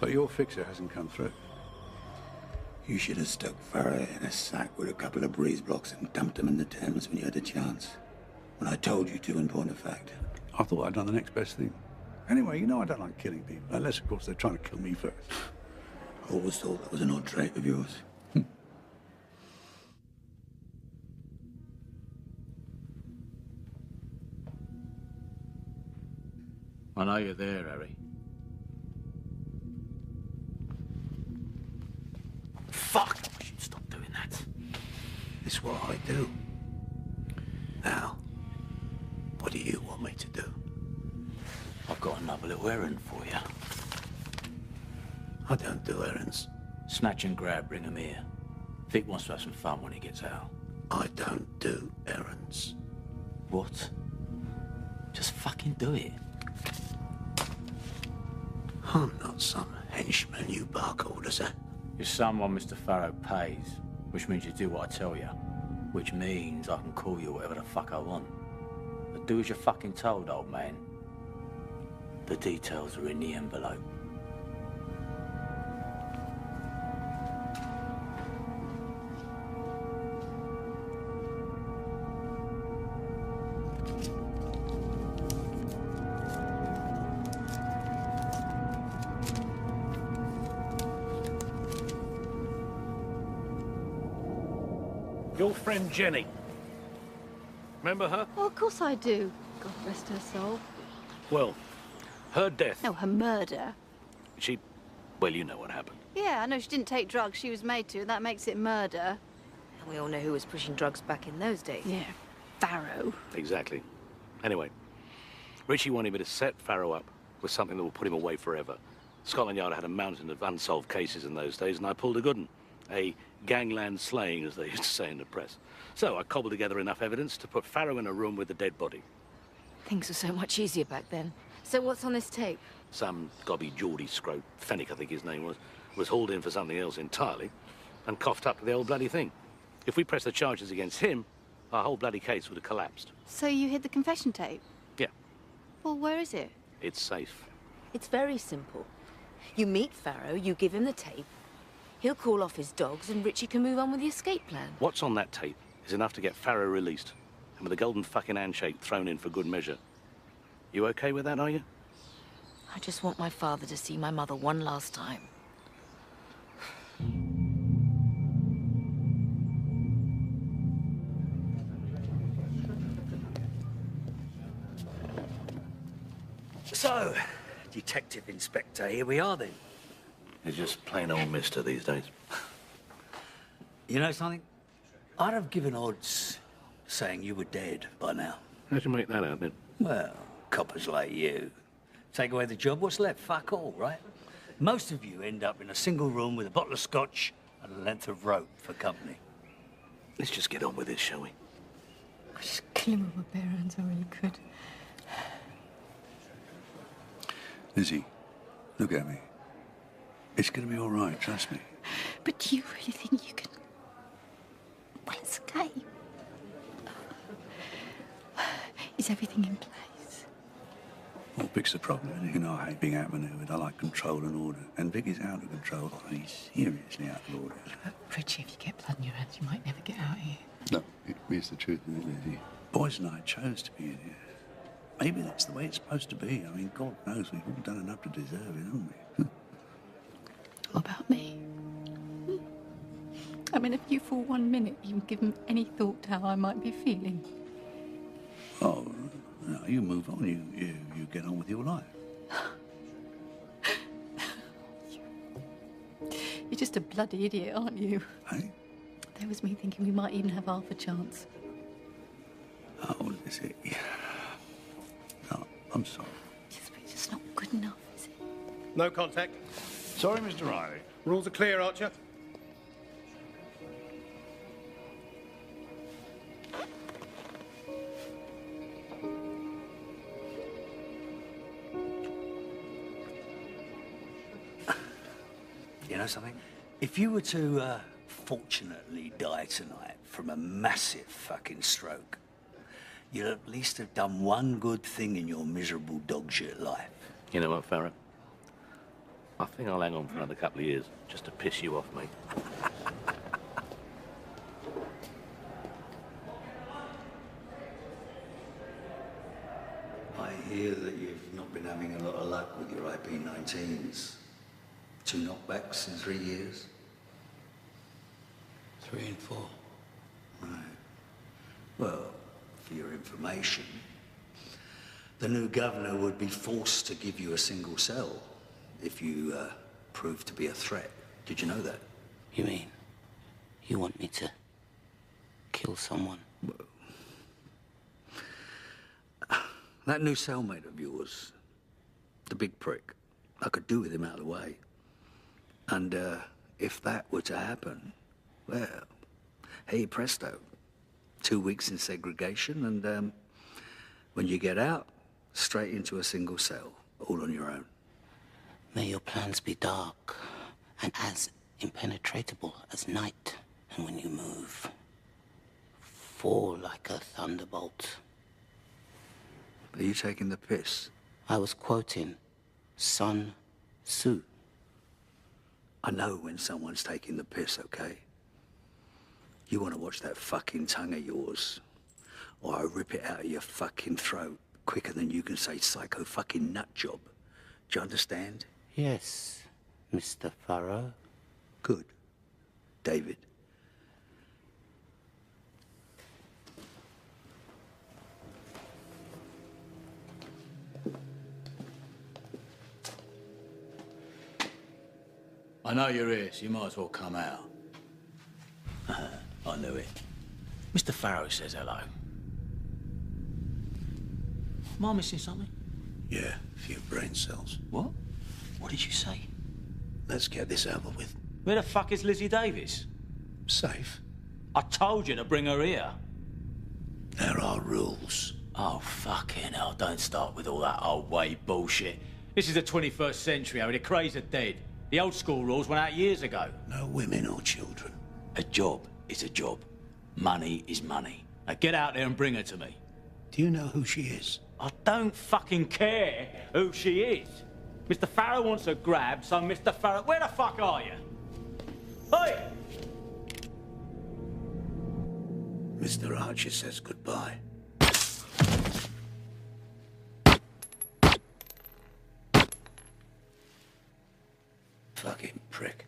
But your fixer hasn't come through. You should have stuck Farrow in a sack with a couple of breeze blocks and dumped him in the Thames when you had a chance. When I told you to, in point of fact. I thought I'd done the next best thing. Anyway, you know I don't like killing people. Unless, of course, they're trying to kill me first. I always thought that was an odd trait of yours. I know you're there, Harry. Fuck! I should stop doing that. It's what I do. Now, what do you want me to do? I've got another little errand for you. I don't do errands. Snatch and grab, bring him here. Vic wants to have some fun when he gets out. I don't do errands. What? Just fucking do it. I'm not some henchman you bark orders at. You're someone Mr. Farrow pays, which means you do what I tell you. Which means I can call you whatever the fuck I want. But do as you're fucking told, old man. The details are in the envelope. Your friend Jenny. Remember her? Oh, of course I do. God rest her soul. Well, her death. No, her murder. Well, you know what happened. Yeah, I know she didn't take drugs. She was made to. That makes it murder. And we all know who was pushing drugs back in those days. Yeah, Farrow. Exactly. Anyway, Richie wanted me to set Farrow up with something that will put him away forever. Scotland Yard had a mountain of unsolved cases in those days, and I pulled a good one. A gangland slaying, as they used to say in the press. So I cobbled together enough evidence to put Farrow in a room with a dead body. Things were so much easier back then. So what's on this tape? Some gobby Geordie scrope, Fennick I think his name was hauled in for something else entirely and coughed up to the old bloody thing. If we pressed the charges against him, our whole bloody case would have collapsed. So you hid the confession tape? Yeah. Well, where is it? It's safe. It's very simple. You meet Farrow, you give him the tape, he'll call off his dogs and Richie can move on with the escape plan. What's on that tape is enough to get Farrow released, and with a golden fucking handshake thrown in for good measure. You okay with that, are you? I just want my father to see my mother one last time. So, Detective Inspector, here we are then. He's just plain old mister these days. You know something? I'd have given odds saying you were dead by now. How'd you make that out, then? Well, coppers like you. Take away the job, what's left? Fuck all, right? Most of you end up in a single room with a bottle of scotch and a length of rope for company. Let's just get on with this, shall we? I just kill him with my bare hands, I really could. Lizzie, look at me. It's going to be all right, trust me. But do you really think you can... Well, it's okay. Is everything in place? Well, Vic's the problem. You know, I hate being outmaneuvered. I like control and order. And Vic is out of control. He's seriously out of order. Richie, if you get blood in your hands, you might never get out of here. No, it's the truth, isn't it, Lizzie? Boys and I chose to be in here. Maybe that's the way it's supposed to be. I mean, God knows we've all done enough to deserve it, haven't we? What about me? I mean, if you for 1 minute even given any thought to how I might be feeling. Oh, no, you move on. You get on with your life. You're just a bloody idiot, aren't you? Hey? There was me thinking we might even have half a chance. Oh, is it? No, I'm sorry. It's just not good enough, is it? No contact. Sorry, Mr. Riley. Rules are clear, Archer. You know something? If you were to, fortunately die tonight from a massive fucking stroke, you'd at least have done one good thing in your miserable dog-shit life. You know what, Farrah? I think I'll hang on for another couple of years, just to piss you off, mate. I hear that you've not been having a lot of luck with your IP-19s. 2 knockbacks in 3 years? 3 and 4. Right. Well, for your information, the new governor would be forced to give you a single cell if you prove to be a threat. Did you know that? You mean you want me to kill someone? That new cellmate of yours, the big prick, I could do with him out of the way. And if that were to happen, well, hey presto, 2 weeks in segregation, and when you get out, straight into a single cell, all on your own. May your plans be dark and as impenetrable as night, and when you move, fall like a thunderbolt. Are you taking the piss? I was quoting Sun Tzu. I know when someone's taking the piss, okay? You want to watch that fucking tongue of yours, or I rip it out of your fucking throat quicker than you can say psycho fucking nut job. Do you understand? Yes, Mr. Farrow. Good. David. I know you're here, so you might as well come out. I knew it. Mr. Farrow says hello. Am I missing something? Yeah, a few brain cells. What? What did you say? Let's get this over with. Where the fuck is Lizzie Davis? Safe. I told you to bring her here. There are rules. Oh, fucking hell, don't start with all that old way bullshit. This is the 21st century, Harry. The craze are dead. The old school rules went out years ago. No women or children. A job is a job. Money is money. Now get out there and bring her to me. Do you know who she is? I don't fucking care who she is. Mr. Farrow wants her grabbed, so Mr. Farrow... Where the fuck are you? Hey! Mr. Archer says goodbye. Fucking prick.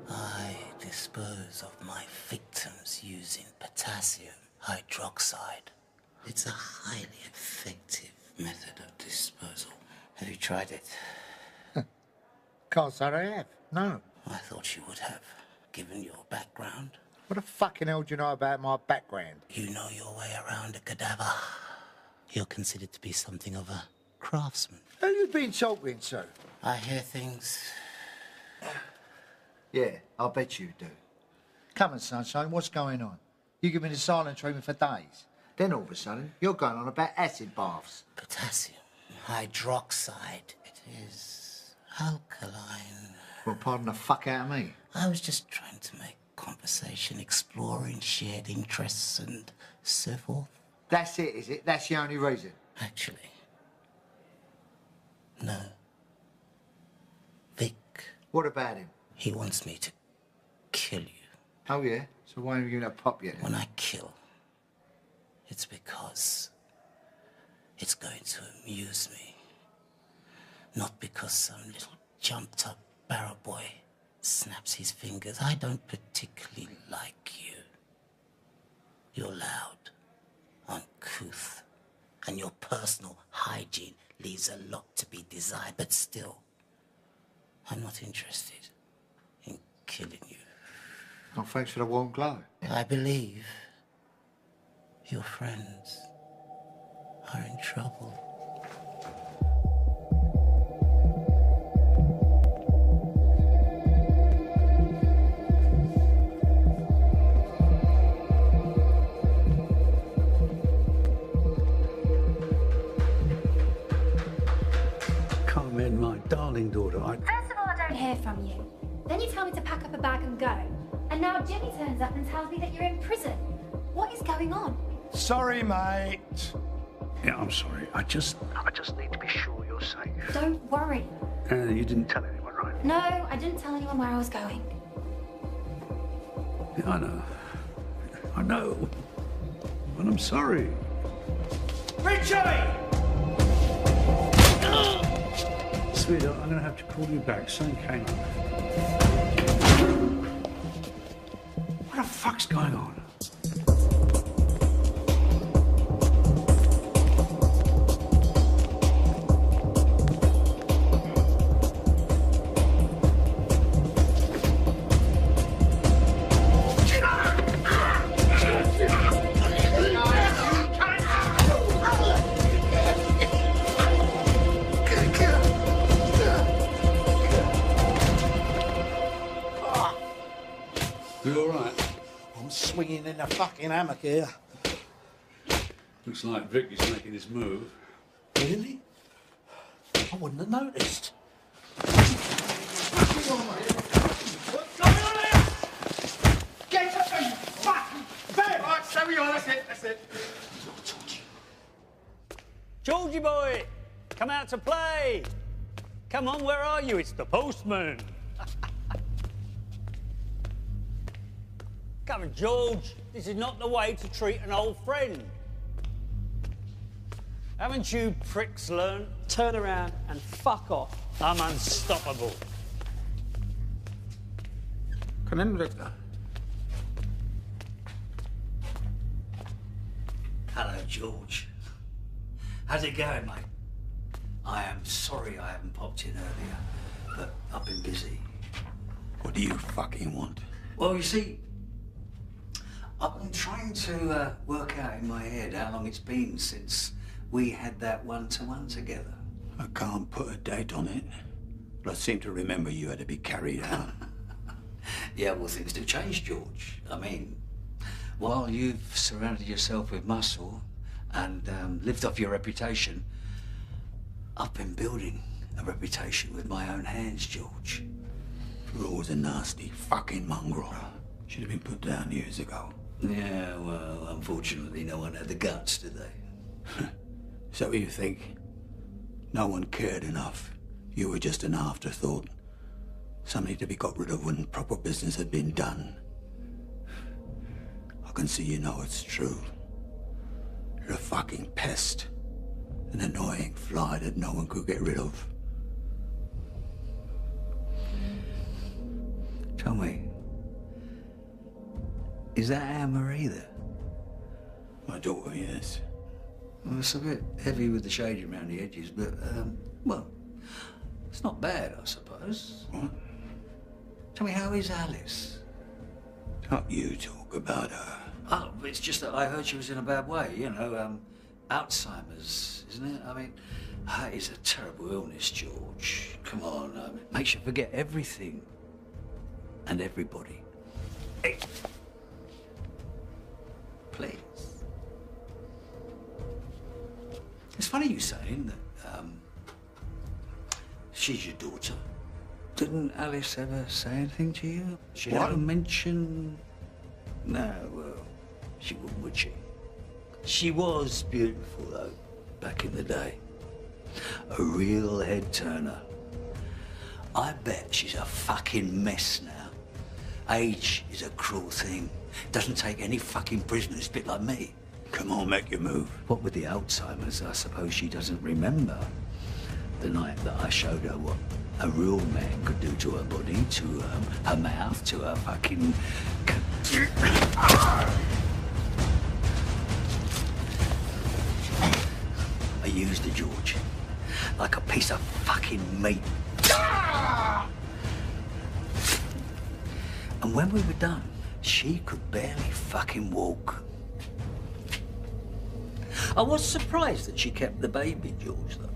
I dispose of my victims using potassium hydroxide. It's a highly effective method of disposal. Have you tried it? Can't say I have, no. I thought you would have, given your background. What the fucking hell do you know about my background? You know your way around a cadaver. You're considered to be something of a craftsman. Who you been talking to? I hear things. Yeah, I bet you do. Come on, sunshine, what's going on? You give me the silent treatment for days. Then all of a sudden, you're going on about acid baths. Potassium hydroxide. It is alkaline. Well, pardon the fuck out of me. I was just trying to make conversation, exploring shared interests and so forth. That's it, is it? That's the only reason? Actually, no. Vic. What about him? He wants me to kill you. Oh, yeah? So why haven't you given a pop yet? When I kill, it's because it's going to amuse me. Not because some little jumped-up barrow boy snaps his fingers. I don't particularly like you. You're loud, uncouth, and your personal hygiene leaves a lot to be desired, but still, I'm not interested in killing you. Oh, thanks for the warm glow. I believe your friends are in trouble. Carmen, my darling daughter, First of all, I don't hear from you. Then you tell me to pack up a bag and go. And now Jimmy turns up and tells me that you're in prison. What is going on? Sorry, mate. Yeah, I'm sorry. I just need to be sure you're safe. Don't worry. You didn't tell anyone, right? No, I didn't tell anyone where I was going. Yeah, I know. I know. And I'm sorry. Richie! Sweetheart, I'm going to have to call you back. Something came up. What the fuck's going on? You all right? I'm swinging in the fucking hammock here. Looks like Vic is making his move. Really? I wouldn't have noticed. What's going on here? Get up, you fucking bed! All right, stay where you are, that's it. Georgie boy, come out to play. Come on, where are you? It's the postman. Come on, George. This is not the way to treat an old friend. Haven't you pricks learned? Turn around and fuck off. I'm unstoppable. Come in, Victor. Hello, George. How's it going, mate? I am sorry I haven't popped in earlier, but I've been busy. What do you fucking want? Well, you see, I've been trying to work out in my head how long it's been since we had that one-to-one together. I can't put a date on it, but I seem to remember you had to be carried out. Yeah, well, things do change, George. I mean, while you've surrounded yourself with muscle and lived off your reputation, I've been building a reputation with my own hands, George. You're always a nasty fucking mongrel. Should have been put down years ago. Yeah, well, unfortunately, no one had the guts, did they? So you think no one cared enough? You were just an afterthought? Something to be got rid of when proper business had been done? I can see you know it's true. You're a fucking pest. An annoying fly that no one could get rid of. Tell me, is that Anne-Marie there? My daughter, yes. Well, it's a bit heavy with the shading around the edges, but, well, it's not bad, I suppose. What? Tell me, how is Alice? Don't you talk about her. Oh, it's just that I heard she was in a bad way, you know, Alzheimer's, isn't it? I mean, that is a terrible illness, George. Come on, it makes you forget everything and everybody. Hey. Please. It's funny you saying that, she's your daughter. Didn't Alice ever say anything to you? She ever mention... No, well, she wouldn't, would she? She was beautiful, though, back in the day. A real head-turner. I bet she's a fucking mess now. Age is a cruel thing. Doesn't take any fucking prisoners, a bit like me. Come on, make your move. What with the Alzheimer's, I suppose she doesn't remember the night that I showed her what a real man could do to her body, to her mouth, to her fucking... I used her, George, like a piece of fucking meat. And when we were done, she could barely fucking walk. I was surprised that she kept the baby, George, though.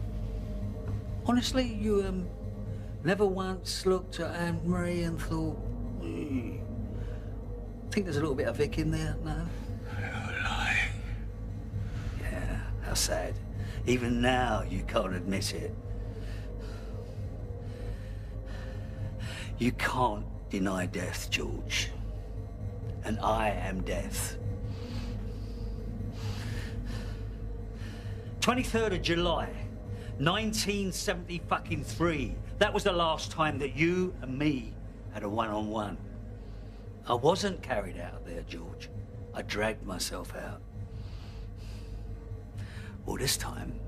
Honestly, you, never once looked at Anne-Marie and thought, think there's a little bit of Vic in there, no? You're lying. Yeah, how sad. Even now, you can't admit it. You can't deny death, George. And I am death. 23rd of July, 1973. That was the last time that you and me had a one-on-one. I wasn't carried out there, George. I dragged myself out. Well, this time,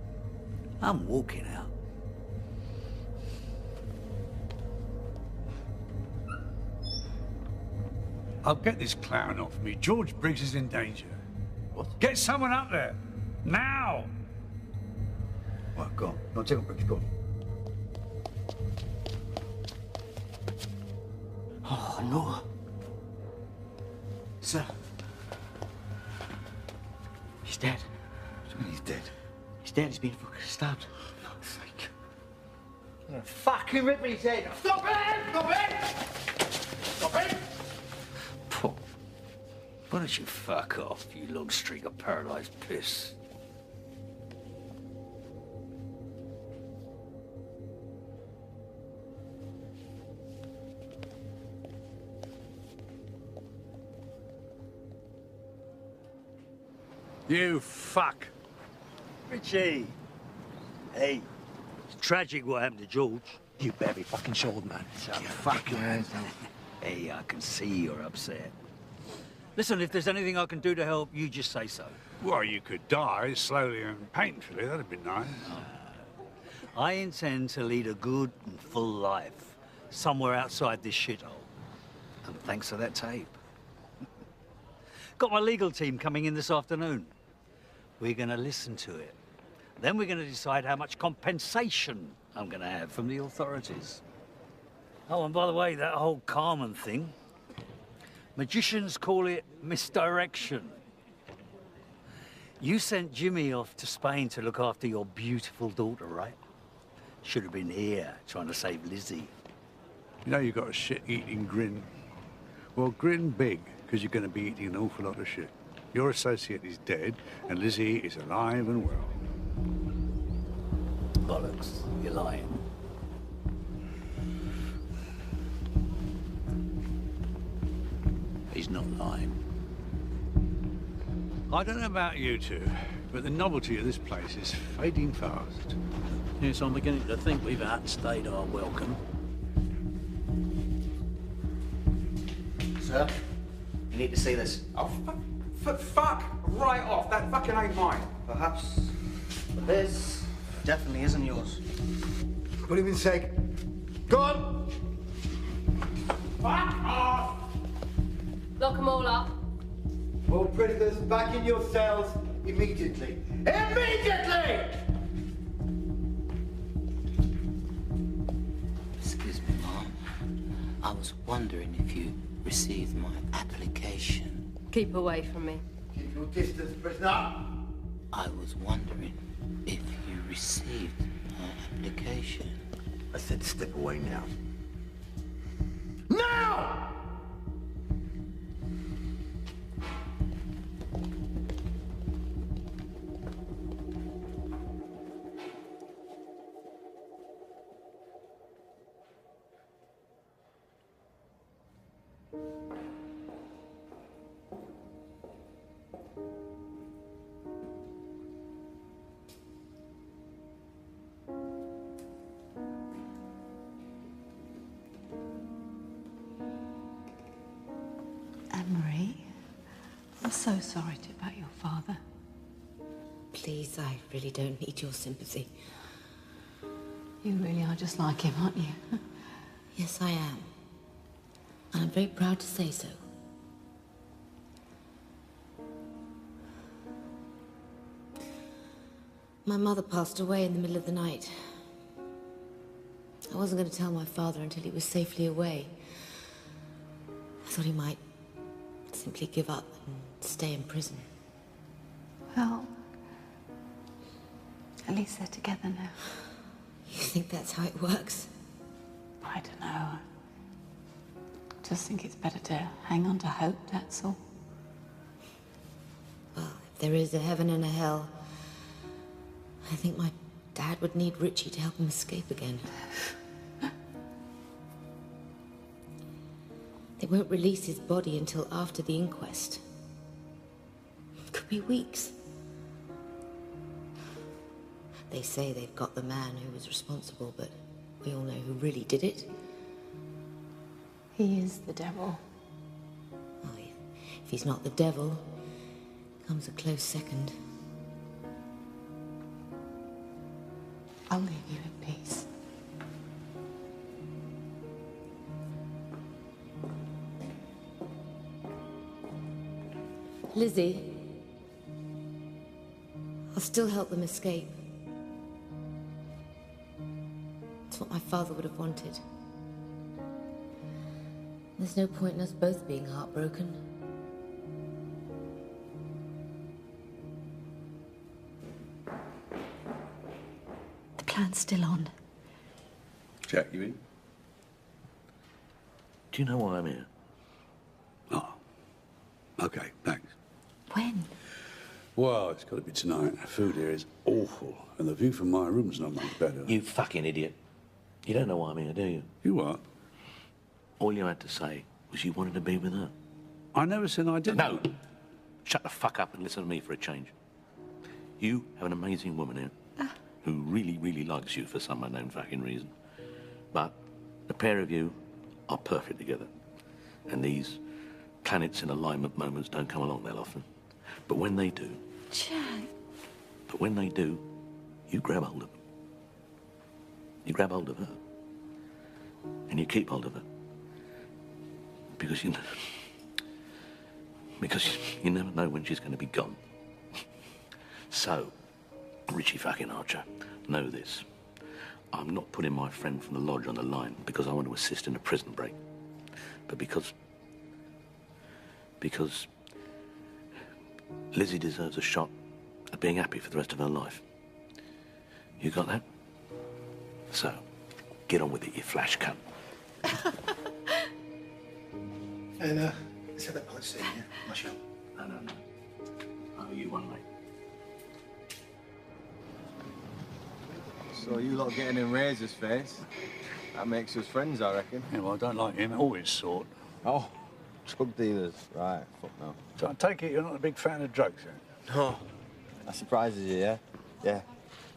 I'm walking out. I'll get this clown off me. George Briggs is in danger. What? Get someone up there. Now! Well, go on. No, take on, Briggs, go on. Oh, no. Sir. He's dead. He's dead. He's dead. He's been fucking stabbed. For fuck's sake. You're gonna fucking rip his head off. Stop it! Stop it! Stop it! Why don't you fuck off, you long streak of paralyzed piss? You fuck. Richie! Hey, it's tragic what happened to George. You better be fucking short, man. Shut your fucking hands down. Hey, I can see you're upset. Listen, if there's anything I can do to help, you just say so. Well, you could die slowly and painfully. That'd be nice. I intend to lead a good and full life somewhere outside this shithole. And thanks for that tape. Got my legal team coming in this afternoon. We're gonna listen to it. Then we're gonna decide how much compensation I'm gonna have from the authorities. Oh, and by the way, that whole Carmen thing, magicians call it misdirection. You sent Jimmy off to Spain to look after your beautiful daughter, right? Should have been here trying to save Lizzie. You know you've got a shit-eating grin. Well, grin big, because you're going to be eating an awful lot of shit. Your associate is dead, and Lizzie is alive and well. Bollocks, you're lying. He's not lying. I don't know about you two, but the novelty of this place is fading fast. Yes, I'm beginning to think we've outstayed our welcome. Sir, you need to see this. Oh, fuck right off. That fucking ain't mine. Perhaps, but this definitely isn't yours. Put him in seg. Go on! Fuck off! Lock them all up. All prisoners back in your cells immediately. Immediately! Excuse me, Mom. I was wondering if you received my application. Keep away from me. Keep your distance, prisoner. I was wondering if you received my application. I said step away now. Now! Anne-Marie, I'm so sorry about your father. Please, I really don't need your sympathy. You really are just like him, aren't you? Yes, I am. And I'm very proud to say so. My mother passed away in the middle of the night. I wasn't going to tell my father until he was safely away. I thought he might simply give up and stay in prison. Well, at least they're together now. You think that's how it works? I don't know. I just think it's better to hang on to hope, that's all. Well, if there is a heaven and a hell, I think my dad would need Richie to help him escape again. They won't release his body until after the inquest. It could be weeks. They say they've got the man who was responsible, but we all know who really did it. He is the devil. Well, if he's not the devil, comes a close second. I'll leave you in peace. Lizzie, I'll still help them escape. It's what my father would have wanted. There's no point in us both being heartbroken. The plan's still on. Jack, you in? Do you know why I'm here? Oh. Okay, thanks. When? Well, it's got to be tonight. The food here is awful, and the view from my room's not much better. You fucking idiot. You don't know why I'm here, do you? You what? All you had to say was you wanted to be with her. I never said I didn't. No! Shut the fuck up and listen to me for a change. You have an amazing woman here who really, really likes you for some unknown fucking reason. But the pair of you are perfect together. And these planets in alignment moments don't come along that often. But when they do... Jack. But when they do, you grab hold of them. You grab hold of her. And you keep hold of her. Because you never know when she's going to be gone. So, Richie fucking Archer, know this. I'm not putting my friend from the lodge on the line because I want to assist in a prison break. But because Lizzie deserves a shot at being happy for the rest of her life. You got that? So, get on with it, you flash cunt. And, let's have that pint soon, yeah? Marshall. No. I owe you one, mate. So you lot getting in Razor's face? That makes us friends, I reckon. Yeah, well, I don't like him or his sort. Oh, drug dealers. Right, fuck no. So I take it you're not a big fan of drugs, then? No. That surprises you, yeah? Yeah.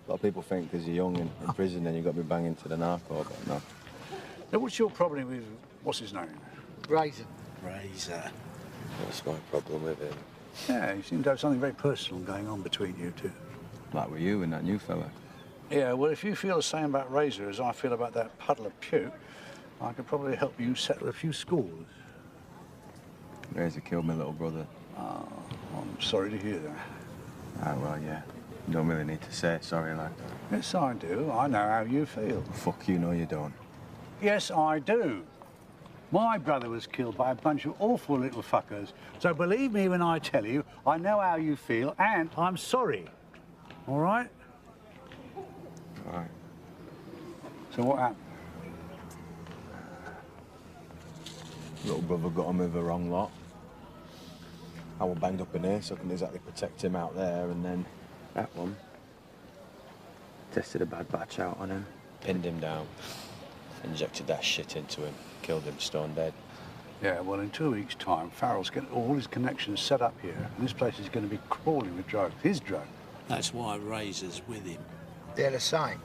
A lot of people think because you're young and in prison then you've got to be banging to the narco, but no. Now, what's your problem with... what's his name? Razor. Razor. What's my problem with him? Yeah, you seem to have something very personal going on between you two. Like with you and that new fella. Yeah, well, if you feel the same about Razor as I feel about that puddle of puke, I could probably help you settle a few scores. Razor killed my little brother. Oh, I'm sorry to hear that. Ah, well, yeah. You don't really need to say sorry like that. Yes, I do. I know how you feel. Fuck you, no you don't. Yes, I do. My brother was killed by a bunch of awful little fuckers. So believe me when I tell you, I know how you feel, and I'm sorry. All right? All right. So what happened? Little brother got him with the wrong lot. I was banged up in here, so I couldn't exactly protect him out there, and then that one tested a bad batch out on him, pinned him down, injected that shit into him, killed him stone dead. Yeah, well, in 2 weeks' time, Farrell's getting all his connections set up here, and this place is going to be crawling with drugs. His drug. That's why Razor's with him. They're the same.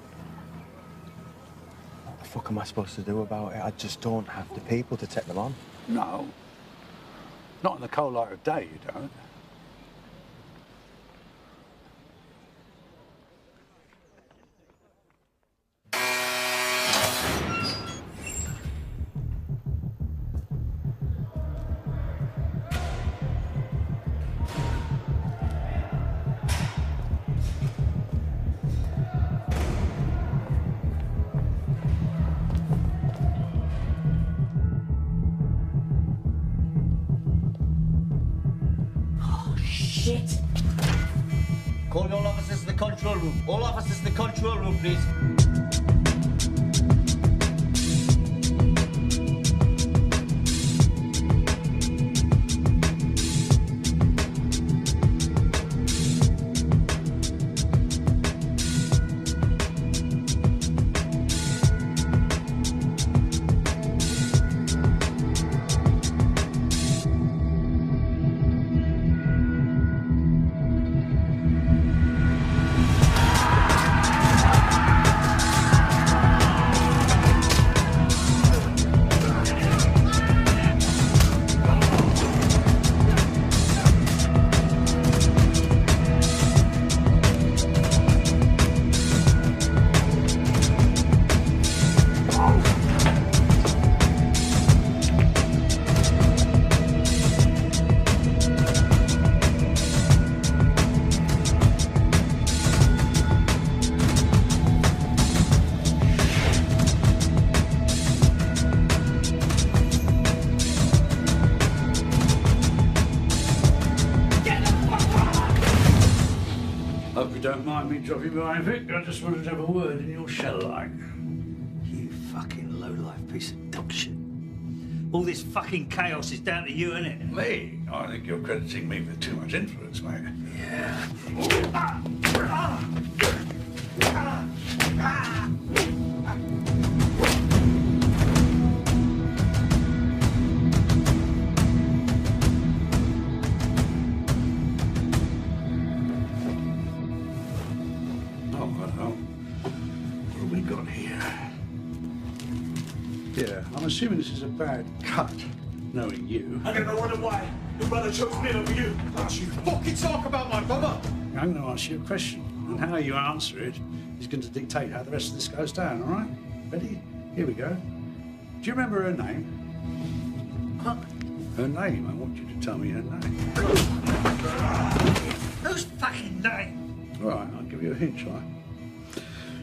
What the fuck am I supposed to do about it? I just don't have the people to take them on. No. Not in the cold light of day, you don't. Shit! Calling all officers to the control room. All officers to the control room, please. Hope you don't mind me dropping by, Vic. I just wanted to have a word in your shell like. You fucking low-life piece of dog shit. All this fucking chaos is down to you, innit? Me? I think you're crediting me with too much influence, mate. Yeah. What have we got here? Yeah, I'm assuming this is a bad cut, knowing you. I don't know why your brother chose me over you. Don't you fucking talk about my brother! I'm going to ask you a question, and how you answer it is going to dictate how the rest of this goes down, all right? Ready? Here we go. Do you remember her name? What? Her name. I want you to tell me her name. Whose fucking name? All right, I'll give you a hint, shall I?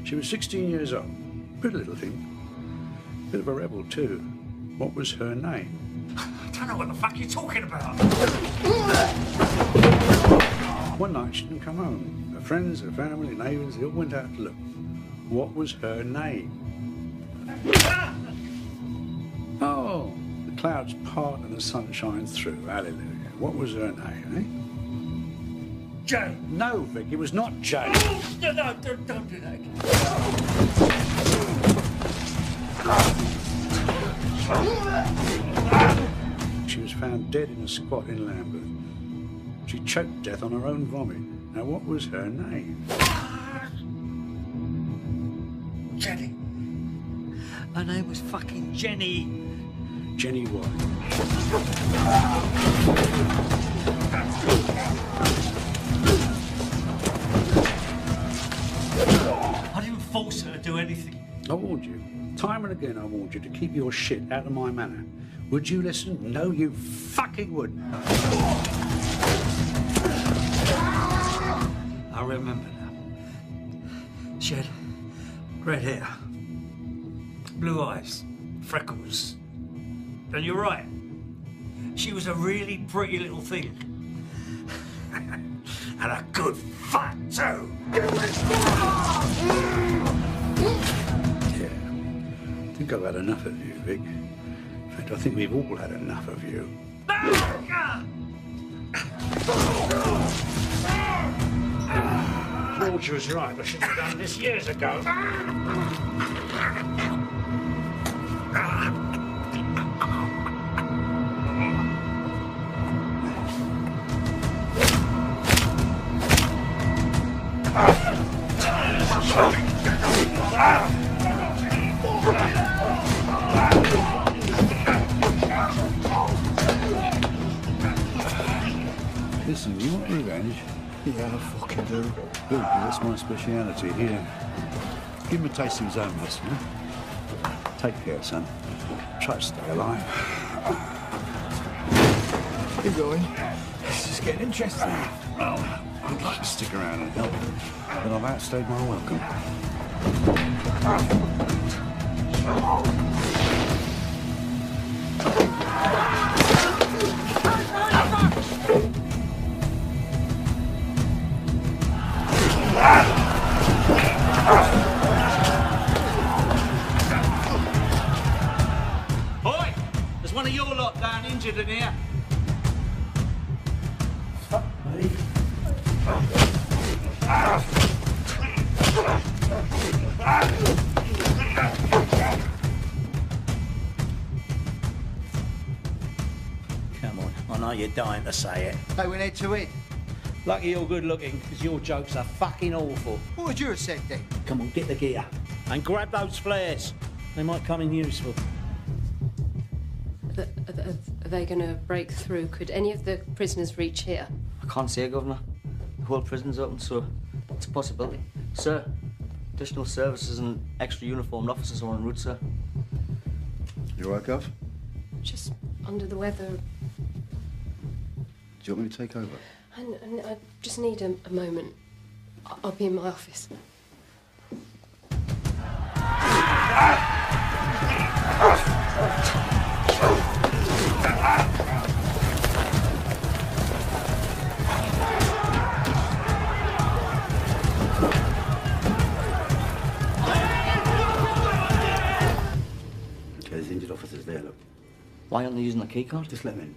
She was 16 years old. Pretty little thing. Bit of a rebel, too. What was her name? I don't know what the fuck you're talking about. One night she didn't come home. Her friends, her family, neighbours, they all went out to look. What was her name? Oh, the clouds part and the sun shines through. Hallelujah. What was her name, eh? Jane. No, Vic, it was not Jane. No, don't do that. She was found dead in a squat in Lambeth. She choked death on her own vomit. Now, what was her name? Jenny. Her name was fucking Jenny. Jenny what? I didn't force her to do anything. I warned you. Time and again I warned you to keep your shit out of my manor. Would you listen? No, you fucking wouldn't. I remember now. She had red hair, blue eyes, freckles. And you're right. She was a really pretty little thing. And a good fuck, too. Yeah. I think I've had enough of you, Vic. In fact, I think we've all had enough of you. George was right. I should have done this years ago. Listen, you want revenge? Yeah, I fucking do. Good, that's my speciality here. Give him a taste of his own medicine, huh? Take care, son. Try to stay alive. Keep going. This is getting interesting. Well, I'd like to stick around and help, but I've outstayed my welcome. Oi! There's one of your lot down injured in here. Come on, I know you're dying to say it. Hey, we need to eat. Lucky you're good looking, because your jokes are fucking awful. What would you have said then? Come on, get the gear. And grab those flares. They might come in useful. Are they going to break through? Could any of the prisoners reach here? I can't say, Governor. The whole prison's open, so it's a possibility. Sir, additional services and extra uniformed officers are en route, sir. You all right, Gov? Just under the weather. Do you want me to take over? I just need a moment. I'll be in my office. Okay, there's injured officers there, look. Why aren't they using the key card? Just let them in.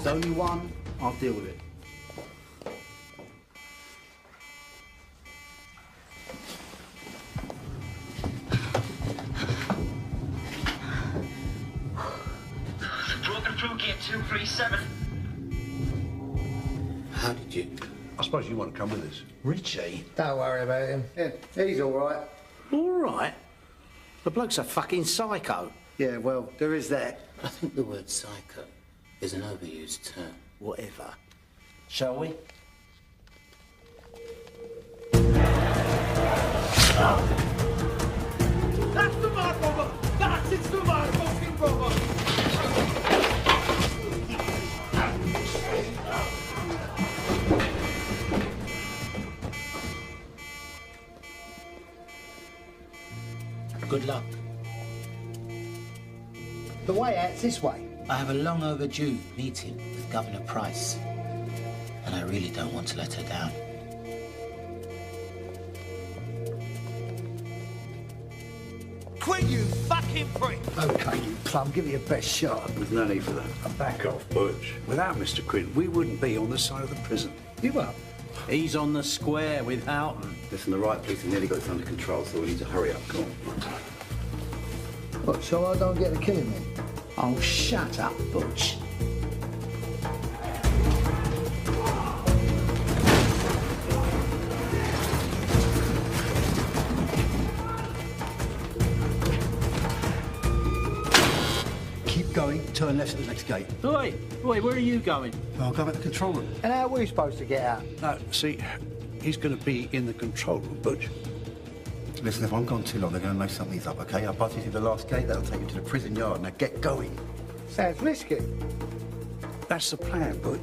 There's only one. I'll deal with it. Broken through gate 237. How did you? I suppose you want to come with us. Richie? Don't worry about him. Yeah, he's all right. All right? The bloke's a fucking psycho. Yeah, well, there is that. I think the word psycho is an overused term. Whatever. Shall we? That's the mad brother! That's it's the mad fucking brother! Good luck. The way out's this way. I have a long overdue meeting with Governor Price, and I really don't want to let her down. Quit, you fucking prick! Okay, you plum, give me your best shot. There's no need for that. Back off, Butch. Without Mr. Quinn, we wouldn't be on this side of the prison. You up? He's on the square with Houghton. Listen, the right police have nearly got this under control, so we need to hurry up. Come on. What, so I don't get the killing then? Oh, shut up, Butch. turn left at the next gate. Oi, where are you going? I'll go back to the control room. And how are we supposed to get out? No, see, he's going to be in the control room, Butch. Listen, if I'm gone too long, they're going to know something's up, OK? I'll buzz you through the last gate. That'll take you to the prison yard. Now get going. Sounds risky. That's the plan, Butch.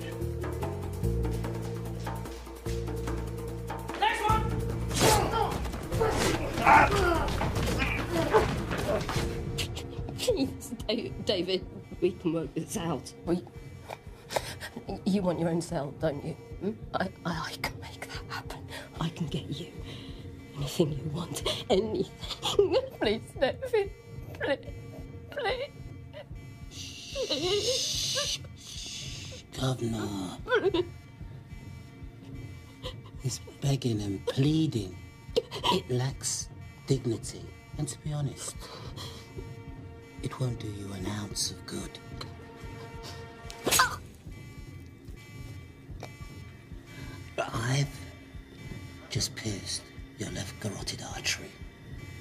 Next one! Please, David, we can work this out. You want your own cell, don't you? Hmm? I can make that happen. I can get you anything you want. Anything. Please, David. Please. Please. Governor. He's begging and pleading. It lacks dignity. And to be honest, it won't do you an ounce of good. I've just pierced your left carotid artery.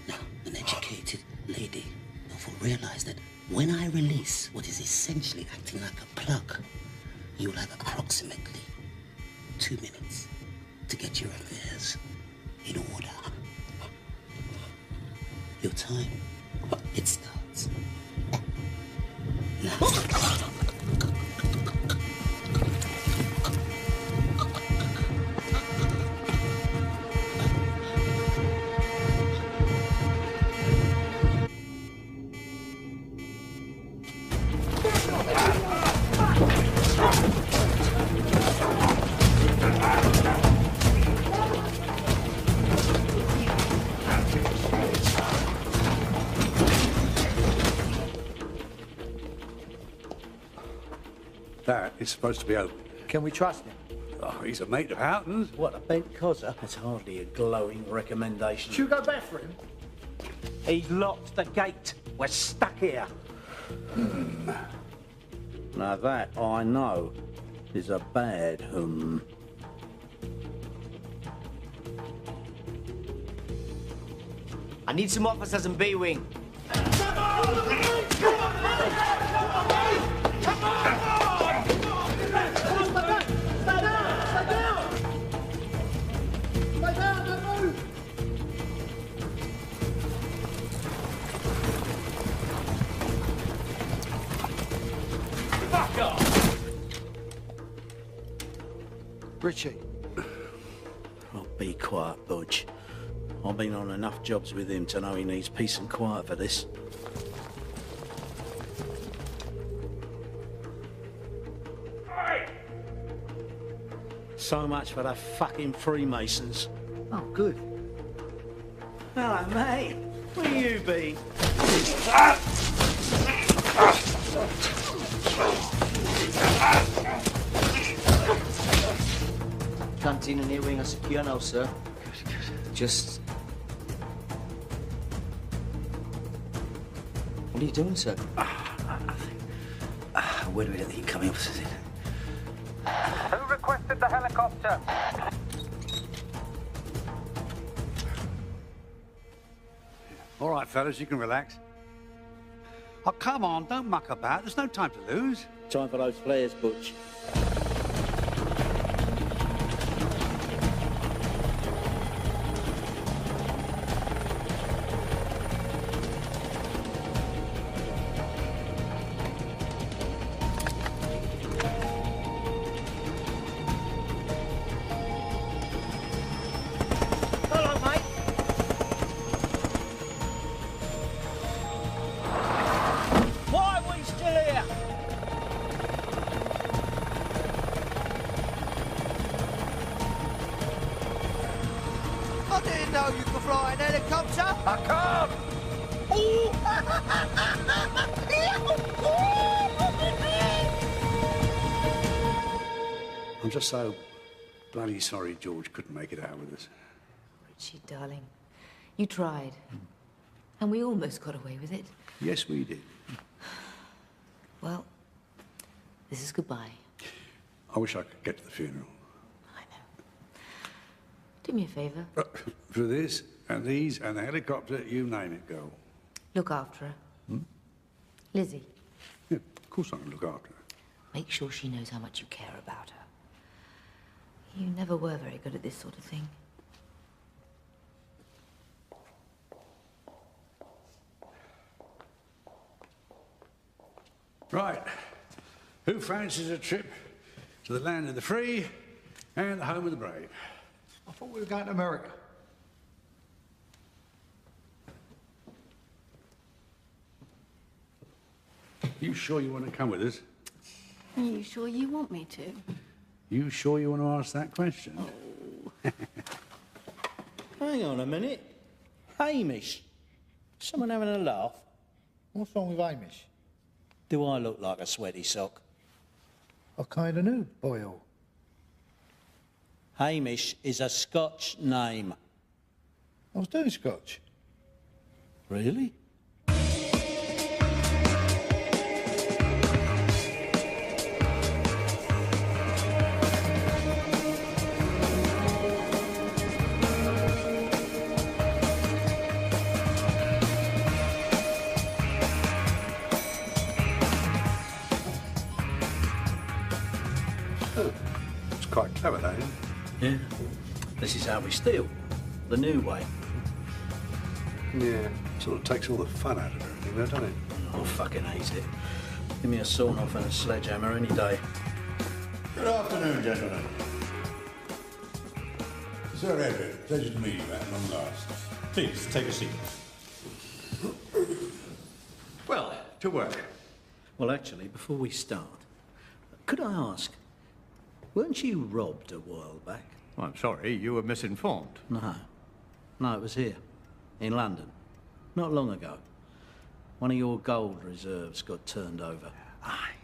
Now, an educated lady will realize that when I release what is essentially acting like a plug, you'll have approximately 2 minutes to get your affairs in order. Your time, it starts now. That is supposed to be open. Can we trust him? Oh, he's a mate of Houghton's. What, a bent cozzer? That's hardly a glowing recommendation. Should we go back for him? He locked the gate. We're stuck here. Now that, I know, is a bad I need some officers in B-Wing. Fuck off! Richie. Oh, be quiet, Budge. I've been on enough jobs with him to know he needs peace and quiet for this. So much for the fucking Freemasons. Oh, good. Hello, mate. Where you been? Canteen and ear wing are secure now, sir. Just... What are you doing, sir? Where do we let the incoming officers in? Who requested the helicopter? All right, fellas, you can relax. Oh, come on, don't muck about. There's no time to lose. Time for those flares, Butch. Hello, mate. Why are we still here? I didn't know you could fly an helicopter. I can't! I'm just so bloody sorry George couldn't make it out with us. Richie, darling, you tried. And we almost got away with it. Yes, we did. Well, this is goodbye. I wish I could get to the funeral. Do me a favour. For this, and these, and the helicopter, you name it, girl. Look after her. Hmm? Lizzie. Yeah, course I can look after her. Make sure she knows how much you care about her. You never were very good at this sort of thing. Right. Who fancies a trip to the land of the free and the home of the brave? I thought we were going to America. You sure you want to come with us? Are you sure you want me to? You sure you want to ask that question? Hang on a minute. Hamish. Someone having a laugh? What's wrong with Hamish? Do I look like a sweaty sock? I kind of knew, Boyle. Hamish is a Scotch name. I was doing Scotch. Really? It's quite clever, that, isn't it? Yeah. This is how we steal. The new way. Yeah. Sort of takes all the fun out of everything, though, doesn't it? I fucking hate it. Give me a sawn-off and a sledgehammer any day. Good afternoon, gentlemen. Sir Edward, pleasure to meet you at long last. Please, take a seat. Well, to work. Well, actually, before we start, could I ask, weren't you robbed a while back? Well, I'm sorry, you were misinformed. No. No, it was here, in London. Not long ago. One of your gold reserves got turned over.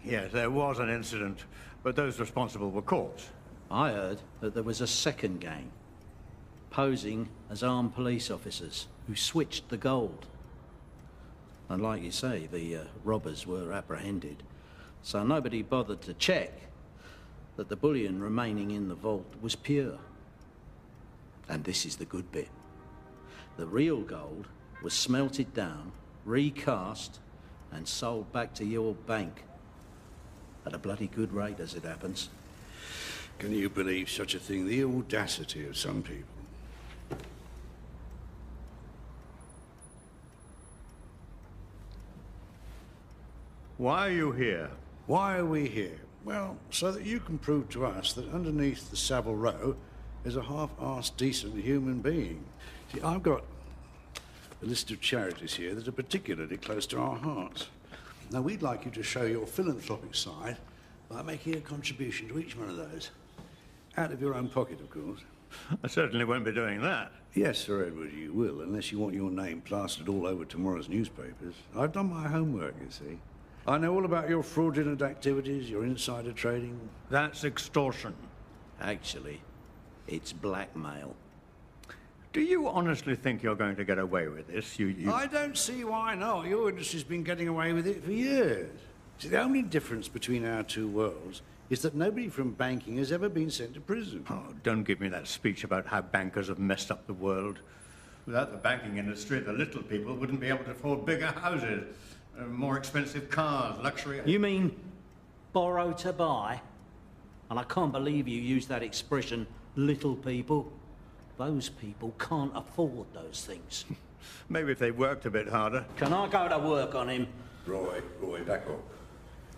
Yes, there was an incident, but those responsible were caught. I heard that there was a second gang, posing as armed police officers, who switched the gold. And like you say, the robbers were apprehended, so nobody bothered to check that the bullion remaining in the vault was pure. And this is the good bit. The real gold was smelted down, recast, and sold back to your bank. At a bloody good rate, as it happens. Can you believe such a thing? The audacity of some people. Why are you here? Why are we here? Well, so that you can prove to us that underneath the Savile Row is a half-assed, decent human being. See, I've got a list of charities here that are particularly close to our hearts. Now, we'd like you to show your philanthropic side by making a contribution to each one of those. Out of your own pocket, of course. I certainly won't be doing that. Yes, Sir Edward, you will, unless you want your name plastered all over tomorrow's newspapers. I've done my homework, you see. I know all about your fraudulent activities, your insider trading. That's extortion. Actually, it's blackmail. Do you honestly think you're going to get away with this? I don't see why not. Your industry's been getting away with it for years. See, the only difference between our two worlds is that nobody from banking has ever been sent to prison. Oh, don't give me that speech about how bankers have messed up the world. Without the banking industry, the little people wouldn't be able to afford bigger houses, more expensive cars, luxury... You mean borrow to buy? And I can't believe you use that expression, little people. Those people can't afford those things. Maybe if they worked a bit harder. Can I go to work on him? Roy, back up.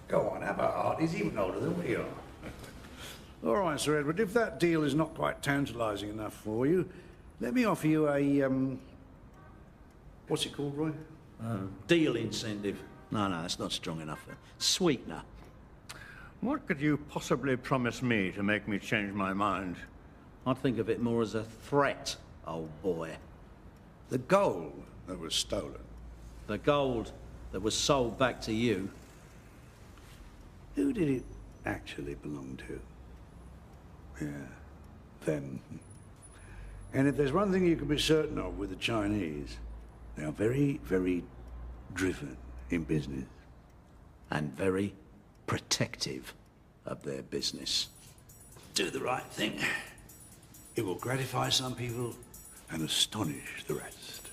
Go on, have a heart. He's even older than we are. All right, Sir Edward, if that deal is not quite tantalising enough for you, let me offer you a, what's it called, Roy? Deal incentive. No, that's not strong enough. Sweetener. What could you possibly promise me to make me change my mind? I'd think of it more as a threat, old boy. The gold that was stolen. The gold that was sold back to you. Who did it actually belong to? Yeah, them. And if there's one thing you can be certain of with the Chinese, they are very, very driven in business. And very protective of their business. Do the right thing. It will gratify some people and astonish the rest.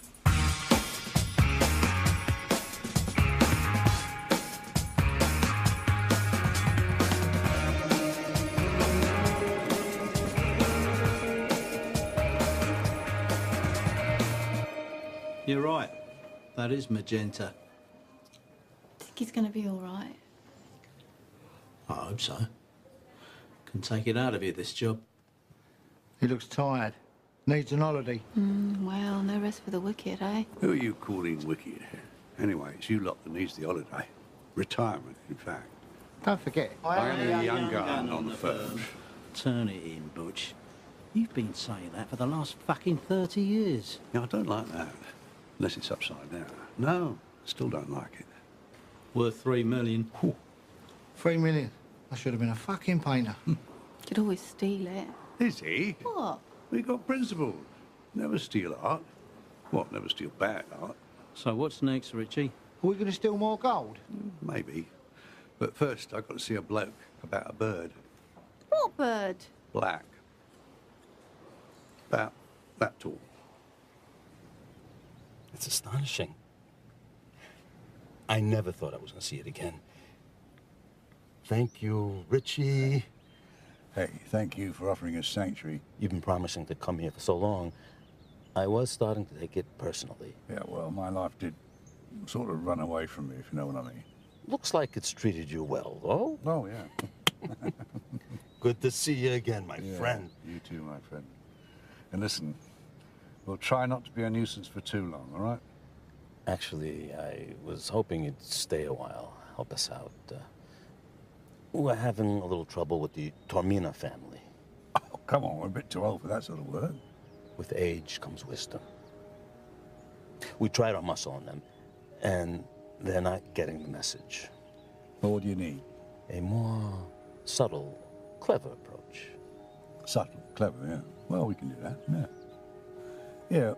You're right. That is magenta. Think he's gonna be all right? I hope so. Can take it out of you, this job. He looks tired. Needs an holiday. Well, no rest for the wicked, eh? Who are you calling wicked? Anyway, it's you lot that needs the holiday. Retirement, in fact. Don't forget, I am the young gun on the firm. Turn it in, Butch. You've been saying that for the last fucking 30 years. Yeah, I don't like that. Unless it's upside down. No, still don't like it. Worth 3 million. 3 million. I should have been a fucking painter. Could always steal it. Is he? What? We got principles. Never steal art. What, never steal bad art? So what's next, Richie? Are we going to steal more gold? Maybe. But first, I've got to see a bloke about a bird. What bird? Black. About that tall. It's astonishing. I never thought I was going to see it again. Thank you, Richie. Hey, thank you for offering us sanctuary. You've been promising to come here for so long. I was starting to take it personally. Yeah, well, my life did sort of run away from me, if you know what I mean. Looks like it's treated you well, though. Oh, yeah. Good to see you again, my friend. You too, my friend. And listen, we'll try not to be a nuisance for too long, all right? Actually, I was hoping you'd stay a while, help us out. We're having a little trouble with the Tormina family. Oh, come on, we're a bit too old for that sort of work. With age comes wisdom. We tried our muscle on them, and they're not getting the message. Well, what do you need? A more subtle, clever approach. Subtle, clever, yeah. Well, we can do that, yeah. Yeah,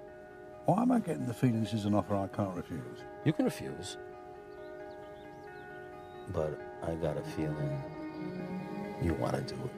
why am I getting the feeling this is an offer I can't refuse? You can refuse. But I got a feeling you want to do it.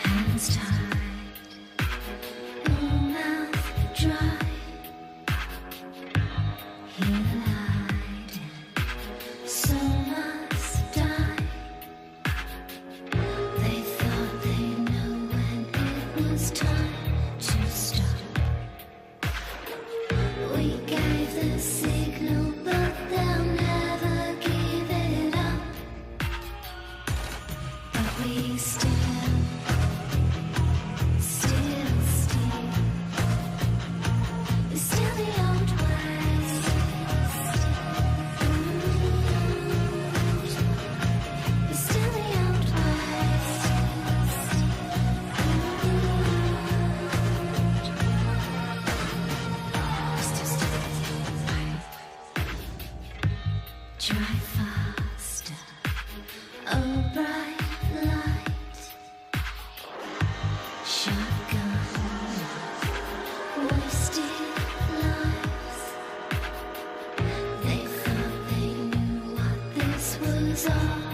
Hands tied, mouth dry. He lied, so must die. They thought they knew when it was time to stop. We gave the signal, but they'll never give it up. But we still the old ways. Still the old ways. Drive faster, oh bright light. Shotgun, wasted lives. They thought they knew what this was all